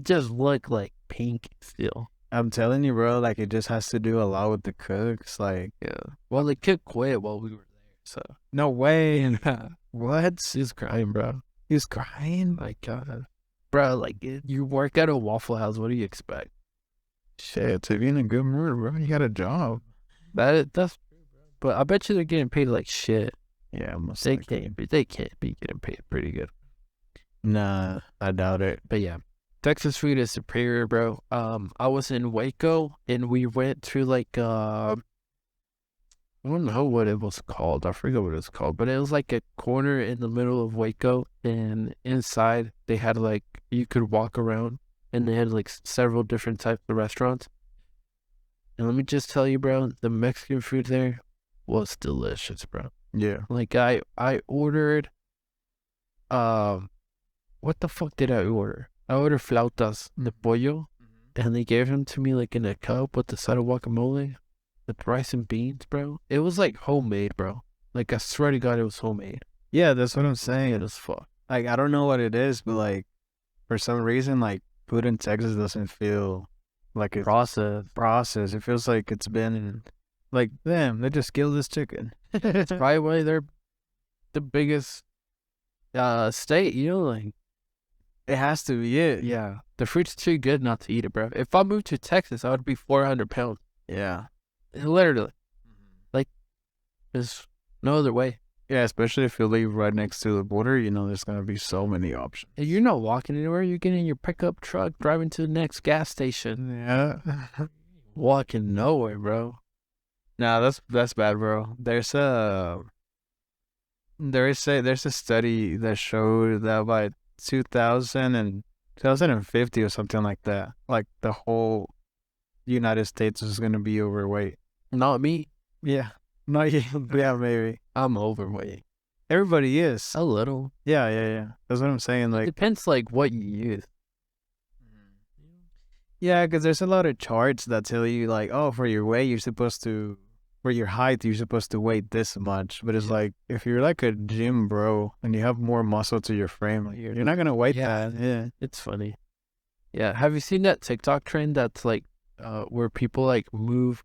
just looked like pink still. I'm telling you, bro, like it just has to do a lot with the cooks. Like, yeah. Well, the cook quit while we were there, so no way. And what? He was crying, bro. He was crying? My God. Bro, like you work at a Waffle House, what do you expect? Shit, to be in a good mood, bro, you got a job. That's true, bro. But I bet you they're getting paid like shit. Yeah, they can't be getting paid pretty good. Nah, I doubt it. But yeah, Texas food is superior, bro. I was in Waco and we went to like I don't know what it was called. I forget what it was called, but it was like a corner in the middle of Waco, and inside they had like you could walk around. And they had like several different types of restaurants. And let me just tell you, bro, the Mexican food there was delicious, bro. Yeah. Like I ordered, what the fuck did I order? I ordered flautas de pollo, and they gave them to me like in a cup with the side of guacamole, with rice and beans, bro. It was like homemade, bro. Like I swear to God, it was homemade. Yeah, that's what I'm saying. It was fuck. Like I don't know what it is, but like for some reason, like food in Texas doesn't feel like it's processed. It feels like it's been like, damn, they just killed this chicken. It's probably why they're the biggest state, you know, like it has to be it. Yeah. The fruit's too good not to eat it, bro. If I moved to Texas, I would be 400 pounds. Yeah. Literally. Like, there's no other way. Yeah, especially if you live right next to the border, you know, there's going to be so many options. You're not walking anywhere. You're getting in your pickup truck, driving to the next gas station. Yeah. Walking nowhere, bro. Nah, that's bad, bro. There's a study that showed that by 2050 or something like that, like the whole United States is going to be overweight. Not me. Yeah. Not you. Yeah, maybe. I'm overweight. Everybody is. A little. Yeah. That's what I'm saying. Like, it depends, like, what you use. Yeah, because there's a lot of charts that tell you, like, oh, for your weight, for your height, you're supposed to weigh this much. But it's like, if you're like a gym bro and you have more muscle to your frame, like, you're not going to weigh that. Yeah. It's funny. Yeah. Have you seen that TikTok trend that's like, where people like move,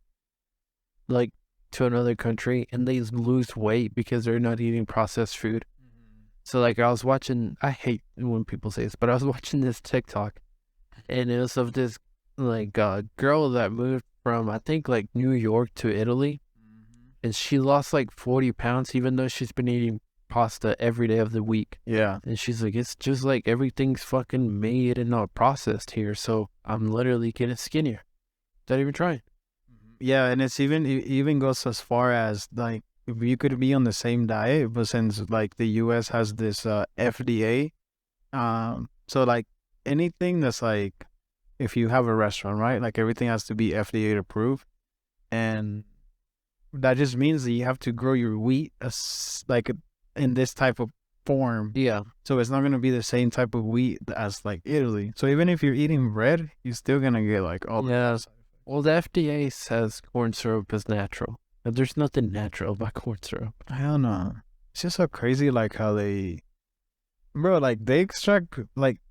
like, to another country and they lose weight because they're not eating processed food? So like I was watching, I hate when people say this, but I was watching this TikTok and it was of this like girl that moved from I think like New York to Italy, and she lost like 40 pounds even though she's been eating pasta every day of the week. Yeah. And she's like, it's just like everything's fucking made and not processed here, so I'm literally getting skinnier. Not even trying. Yeah, and it even goes as far as like if you could be on the same diet, but since like the U.S. has this FDA, so like anything that's like if you have a restaurant, right? Like everything has to be FDA approved, and that just means that you have to grow your wheat like in this type of form. Yeah. So it's not gonna be the same type of wheat as like Italy. So even if you're eating bread, you're still gonna get like all. Yeah. Well, the FDA says corn syrup is natural. And there's nothing natural about corn syrup. I don't know. It's just so crazy, like how bro, like they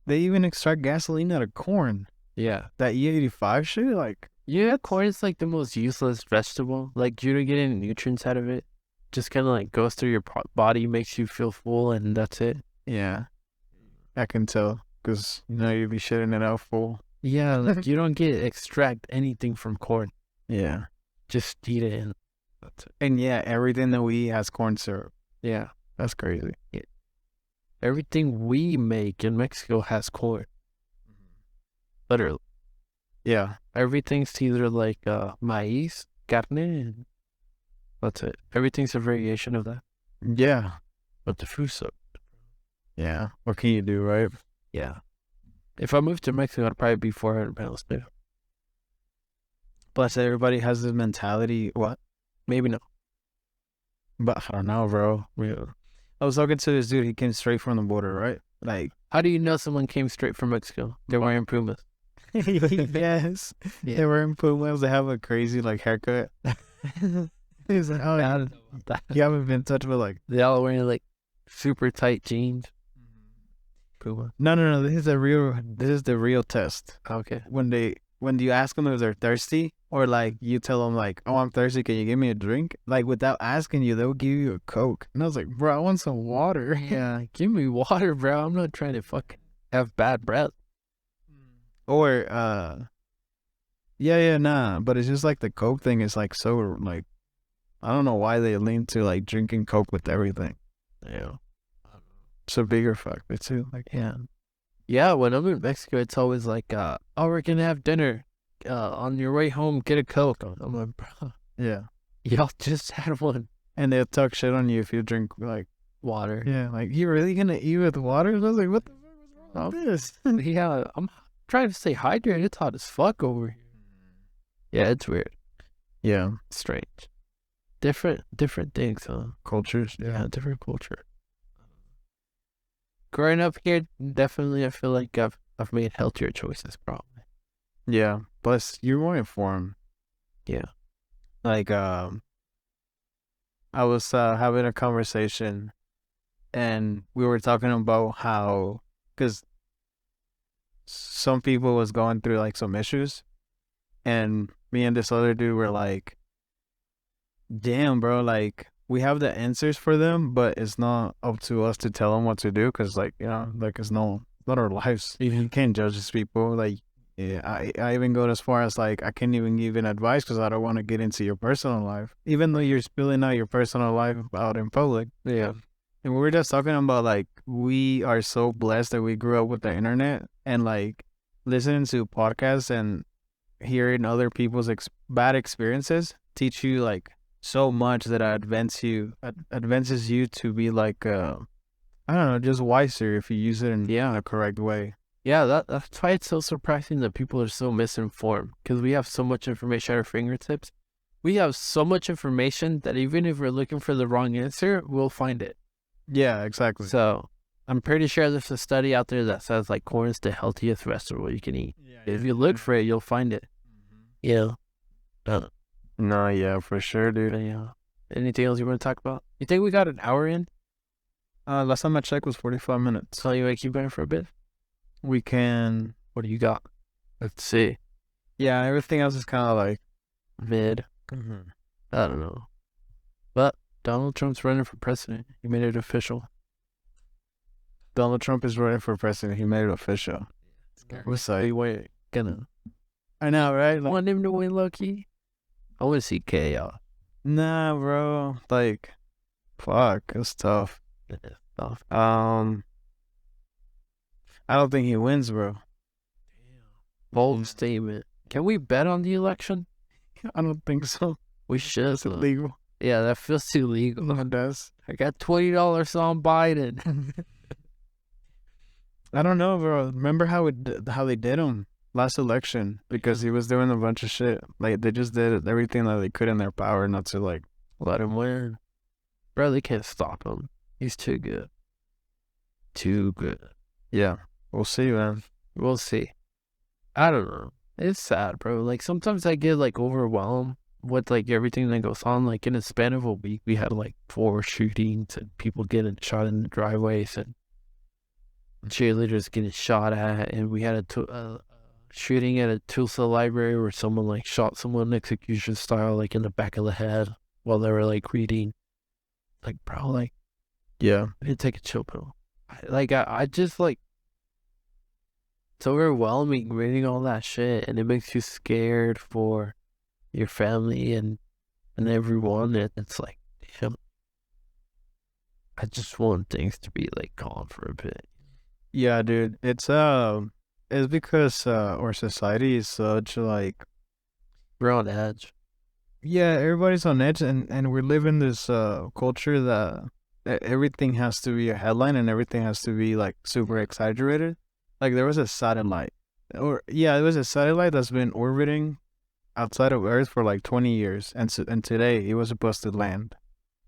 even extract gasoline out of corn. Yeah. That E85 shit, like. Yeah, corn is like the most useless vegetable. Like, you don't get any nutrients out of it. Just kind of like goes through your body, makes you feel full, and that's it. Yeah. I can tell, because, you know, you'd be shitting it out full. Yeah, like you don't extract anything from corn. Yeah. Just eat it and that's it. And yeah, everything that we eat has corn syrup. Yeah. That's crazy. Everything we make in Mexico has corn. Literally. Yeah. Everything's either like maíz, carne, and that's it. Everything's a variation of that. Yeah. But the food sucks. Yeah. What can you do, right? Yeah. If I moved to Mexico, I'd probably be 400 pounds too. Plus, everybody has this mentality. What? Maybe not. But I don't know, bro. Yeah. I was talking to this dude. He came straight from the border, right? Like, How do you know someone came straight from Mexico? They're wearing Pumas. yes, Yeah. they were in Pumas. They have a crazy like haircut. He's like, oh, you haven't been touched with like. They all wearing like super tight jeans. Puma. No. This is the real test. Okay. When you ask them if they're thirsty, or like you tell them like, oh, I'm thirsty, can you give me a drink? Like without asking you, they'll give you a Coke. And I was like, bro, I want some water. Yeah, give me water, bro. I'm not trying to fucking have bad breath. Or nah. But it's just like the Coke thing is like so like, I don't know why they lean to like drinking Coke with everything. Yeah. It's a bigger factor too. Like, Yeah. Yeah, when I'm in Mexico, it's always like, oh, we're gonna have dinner. On your way home, get a Coke. I'm like, bro, yeah. y'all just had one. And they'll talk shit on you if you drink like Water. yeah, like you really gonna eat with water? I was like, what the fuck is wrong with this? Yeah, I'm trying to stay hydrated. It's hot as fuck over here. Yeah, it's weird. Yeah, Strange. Different things, huh? cultures. Yeah, different culture. Growing up here, definitely, I feel like I've made healthier choices, probably. Yeah. Plus, you're more informed. Yeah. Like, I was having a conversation, and we were talking about how, because some people was going through like some issues, and me and this other dude were like, damn, bro, like we have the answers for them, but it's not up to us to tell them what to do, because like, you know, like it's not our lives. You can't judge these people. Like, yeah, I even go as far as like I can't even give an advice because I don't want to get into your personal life, even though you're spilling out your personal life out in public. Yeah. And we were just talking about like we are so blessed that we grew up with the internet, and like listening to podcasts and hearing other people's bad experiences teach you like so much that advances you to be like I don't know, just wiser if you use it in the correct way. Yeah, that's why it's so surprising that people are so misinformed, because we have so much information at our fingertips. We have so much information that even if we're looking for the wrong answer, we'll find it. Yeah, exactly. So I'm pretty sure there's a study out there that says like corn is the healthiest vegetable you can eat. If you look for it, you'll find it. Yeah. No, yeah, for sure, dude. Yeah. Anything else you want to talk about? You think we got an hour in? Last time I checked was 45 minutes. So you want to keep going for a bit? We can. What do you got? Let's see. Yeah, everything else is kind of like mid. I don't know. But Donald Trump's running for president. He made it official. Donald Trump is running for president. He made it official. What's that? Wait, gonna. I know, right? Like, want him to win, Loki. I want to see chaos. Nah, bro. Like, fuck, it's tough. I don't think he wins, bro. Bold statement. Can we bet on the election? I don't think so. We should. It's illegal. Yeah, that feels too legal. No, it does. I got $20 on Biden. I don't know, bro. Remember how they did him last election? Because he was doing a bunch of shit. Like, they just did everything that they could in their power not to, like, let him win. Bro, they can't stop him. He's too good. Too good. Yeah. We'll see, man. We'll see. I don't know. It's sad, bro. Like, sometimes I get, like, overwhelmed with, like, everything that goes on. Like, in a span of a week, we had, like, 4 shootings and people getting shot in the driveways and cheerleaders getting shot at. And we had a shooting at a Tulsa library where someone, like, shot someone execution style, like, in the back of the head while they were, like, reading. Like, bro, like, yeah. I need to take a chill pill. I just, like, It's overwhelming reading all that shit, and it makes you scared for your family and everyone. And it's like, damn, I just want things to be like calm for a bit. Yeah, dude. It's because our society is such like, We're on edge. yeah, everybody's on edge, and we live in this culture that everything has to be a headline and everything has to be like super exaggerated. Like there was a satellite, or yeah, it was a satellite that's been orbiting outside of Earth for like 20 years, and today it was supposed to land.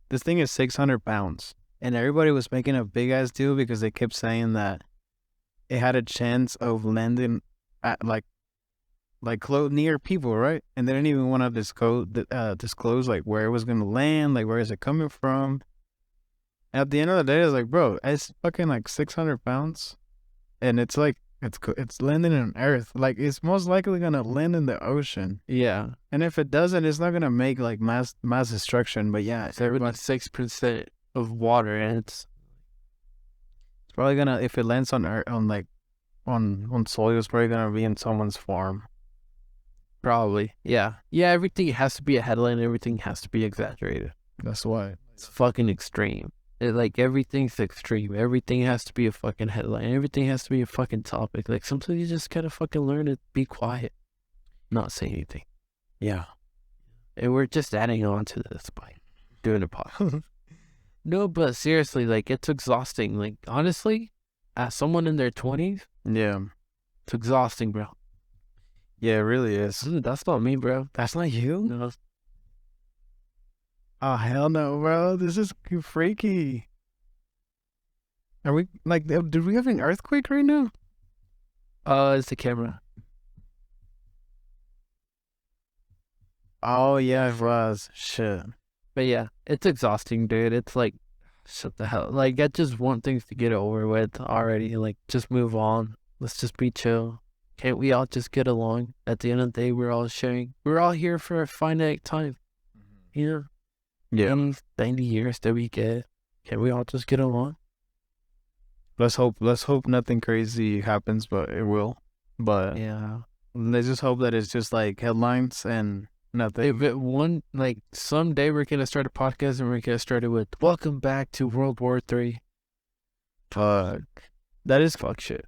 This thing is 600 pounds, and everybody was making a big ass deal because they kept saying that it had a chance of landing at like close near people, right? And they didn't even want to disclose like where it was gonna land, like where is it coming from. At the end of the day, it's like, bro, it's fucking like 600 pounds, and it's like it's landing on Earth. Like it's most likely gonna land in the ocean. Yeah, And if it doesn't, it's not gonna make like mass destruction. But yeah, everybody, 76% of water, and it's it's probably gonna, if it lands on Earth, on like on soil, it's probably gonna be in someone's farm. probably, yeah. Yeah, everything has to be a headline, everything has to be exaggerated. That's why. It's fucking extreme. Like everything's extreme. Everything has to be a fucking headline. Everything has to be a fucking topic. Like sometimes you just gotta fucking learn to be quiet, not say anything. Yeah. And we're just adding on to this by doing a podcast. No, but seriously, like it's exhausting. Like honestly, as someone in their 20s, Yeah. it's exhausting, bro. Yeah, it really is. That's not me, bro. That's not you? No. Oh, hell no, bro. This is freaky. Are we, like, did we have an earthquake right now? It's the camera. Oh, yeah, it was. Shit. But yeah, it's exhausting, dude. It's like, shut the hell. Like, I just want things to get over with already. Like, just move on. Let's just be chill. Can't we all just get along? At the end of the day, we're all sharing. We're all here for a finite time. You know? Yeah. 90 years that we get. Can we all just get along? Let's hope nothing crazy happens, but it will. But Yeah. let's just hope that it's just like headlines and nothing. If it one, like, someday we're going to start a podcast and we're going to start it with, welcome back to World War III. Fuck. That is, Fuck shit.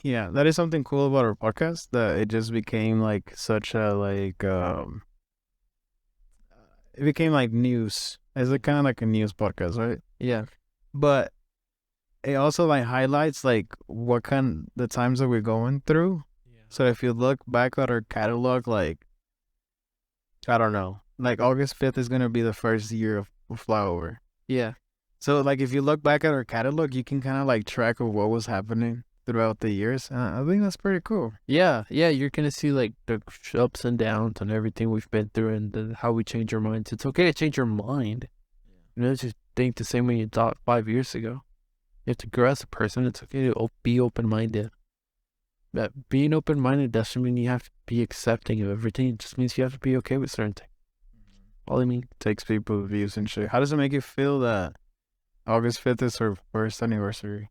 yeah, that is something cool about our podcast, that it just became like such a like it became like news. It's like kind of like a news podcast, right? Yeah. But it also like highlights like what kind the times that we're going through. So if you look back at our catalog, like I don't know, like August 5th is gonna be the first year of flyover. Yeah. So like if you look back at our catalog, you can kind of like track of what was happening throughout the years. I think that's pretty cool. Yeah, you're gonna see like the ups and downs and everything we've been through and how we change our minds. It's okay to change your mind. You know, just think the same way you thought 5 years ago. You have to grow as a person. It's okay to be open-minded. But being open-minded doesn't mean you have to be accepting of everything. It just means you have to be okay with certain things. All I mean. Takes people's views and shit. How does it make you feel that August 5th is our first anniversary?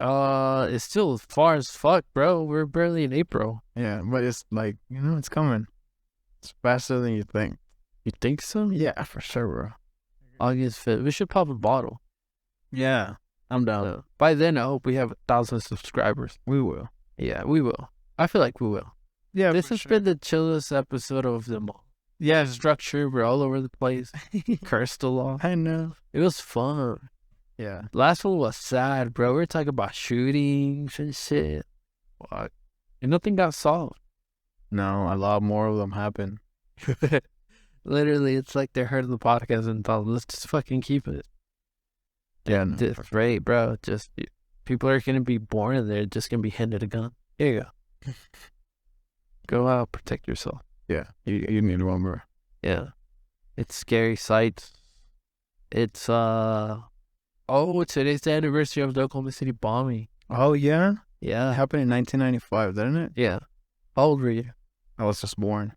It's still far as fuck, bro. We're barely in April. Yeah, but it's like, you know, it's coming. It's faster than you think. You think so? Yeah, for sure, bro. August 5th. We should pop a bottle. Yeah, I'm down. By then, I hope we have 1,000 subscribers. We will. Yeah, we will. I feel like we will. Yeah, This has been the chillest episode of them all. Yeah, Structure, we're all over the place. Cursed a lot. I know. It was fun. Yeah. Last one was sad, bro. We were talking about shootings and shit. Fuck. And nothing got solved. No, a lot more of them happen. Literally, it's like they heard the podcast and thought, let's just fucking keep it. Yeah, no. It's great, bro. Just people are gonna be born and they're just gonna be handed a gun. Here you go. Go out, protect yourself. Yeah, you need one, bro. Yeah. It's scary sights. It's today's the anniversary of the Oklahoma City bombing. Oh, yeah? It Yeah. happened in 1995, didn't it? Yeah. How old were you? I was just born.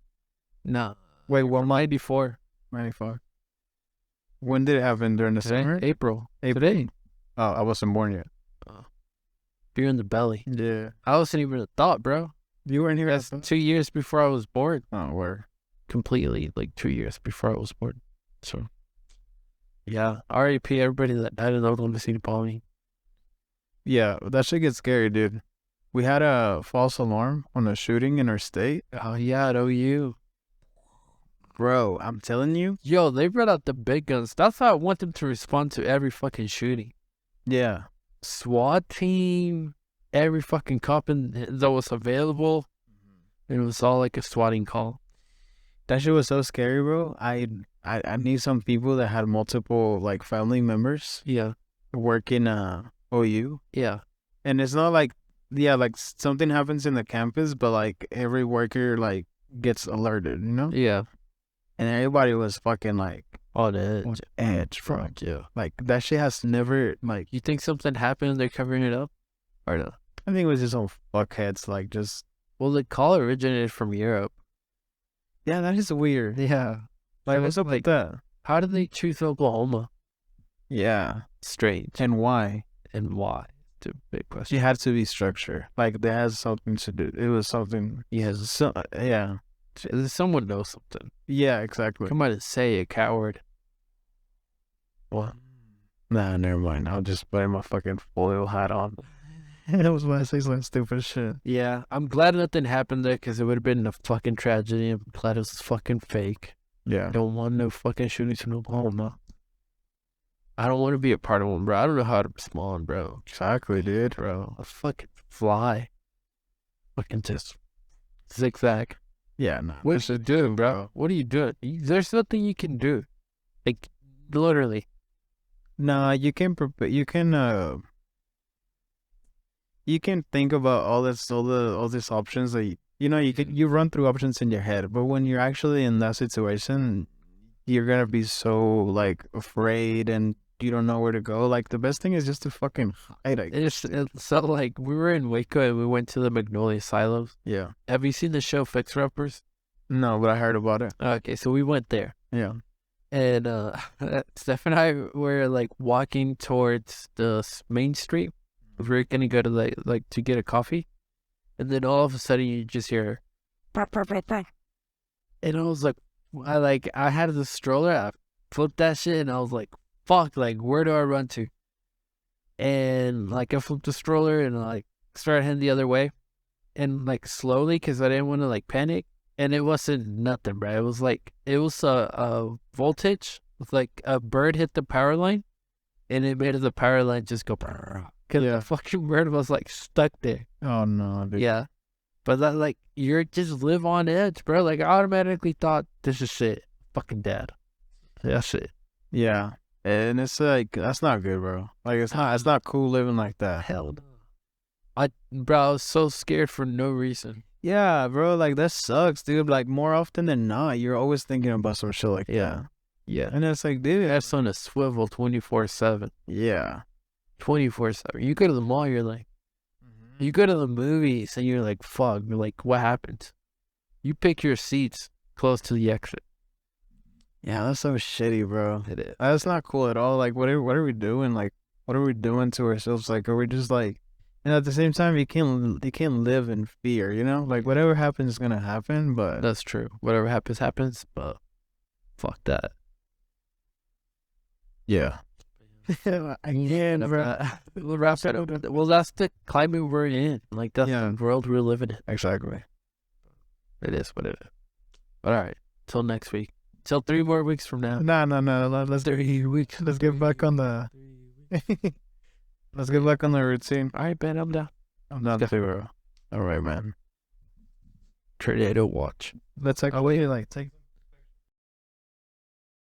No. Wait, what month? 94. 95. When did it happen? During the Today? summer? April. April. Today. Oh, I wasn't born yet. beer in the belly. Yeah. I wasn't even a thought, bro. You weren't here. That's 2 years before I was born. Oh, where? Completely, like 2 years before I was born. So, yeah. R.I.P. everybody that died in the Oklahoma City bombing. Yeah, that shit gets scary, dude. We had a false alarm on a shooting in our state. Oh, yeah, at OU. Bro, I'm telling you. Yo, they brought out the big guns. That's how I want them to respond to every fucking shooting. Yeah. SWAT team, every fucking cop that was available. It was all like a swatting call. That shit was so scary, bro. I knew some people that had multiple like family members Yeah. work in OU. Yeah. And it's not like like something happens in the campus, but like every worker like gets alerted, you know? Yeah. And everybody was fucking like On the edge, bro. Yeah. Like that shit has never like. You think something happened and they're covering it up? Or no? I think it was just some fuckheads like just. Well, the call originated from Europe. Yeah, that is weird. Yeah. Like what's up with that? How did they choose Oklahoma? Yeah. Strange. And why? And why? It's a big question. It had to be structure. Like there has something to do. It was something. Yes. So yeah. Someone knows something. Yeah, exactly. Come on and say it, coward. What? Nah, never mind. I'll just put my fucking foil hat on. That was when I say some stupid shit. Yeah, I'm glad nothing happened there because it would have been a fucking tragedy. I'm glad it was fucking fake. Yeah. Don't want no fucking shootings in Oklahoma. I don't want to be a part of one, bro. I don't know how to respond, bro. Exactly, dude. Bro, a fucking fly. Fucking just zigzag. Yeah, nah. What are you doing, bro? What are you doing? There's nothing you can do. Like, literally. Nah, you can think about all these options that you run through options in your head, but when you're actually in that situation, you're gonna be so like afraid and you don't know where to go. Like the best thing is just to fucking hide. It's so like we were in Waco and we went to the Magnolia Silos. Yeah. Have you seen the show Fixer Uppers? No, but I heard about it. Okay, so we went there. Yeah. And Steph and I were like walking towards the main street. We were gonna go to like to get a coffee, and then all of a sudden you just hear, and I was like, I had the stroller, I flipped that shit, and I was like, fuck, like where do I run to? And like I flipped the stroller and like started heading the other way, and like slowly because I didn't want to like panic. And it wasn't nothing, bro. It was a voltage with like a bird hit the power line, and it made the power line just go. Because the fucking bird was like stuck there. Oh no, dude. Yeah, but that like you're just live on edge, bro. Like I automatically thought this is shit. Fucking dead. That's it. Yeah, and it's like that's not good, bro. Like it's not cool living like that. Hell no. I was so scared for no reason. Yeah, bro, like that sucks, dude. Like more often than not, you're always thinking about some shit like that. Yeah. And it's like, dude, that's on a swivel 24/7. Yeah. 24/7. You go to the mall, you're like, you go to the movies and you're like, fuck, you're like, what happened? You pick your seats close to the exit. Yeah, that's so shitty, bro. It is. That's not cool at all. Like, what are we doing? Like, what are we doing to ourselves? Like, are we just like, and at the same time, you can't live in fear, you know? Like, whatever happens is gonna happen, but... That's true. Whatever happens, but fuck that. Yeah. Again, bro. We'll wrap it up. Well, that's the climate we're in. Like, that's the world we're living in. Exactly. It is what it is. But all right. Till next week. Till 3 more weeks from now. No. Let's 3 weeks. Let's get back on the... Let's get back on the routine. All right, Ben, I'm down. I'm down too, bro. All right, man. Tornado watch. Let's take... Oh, wait, like, take...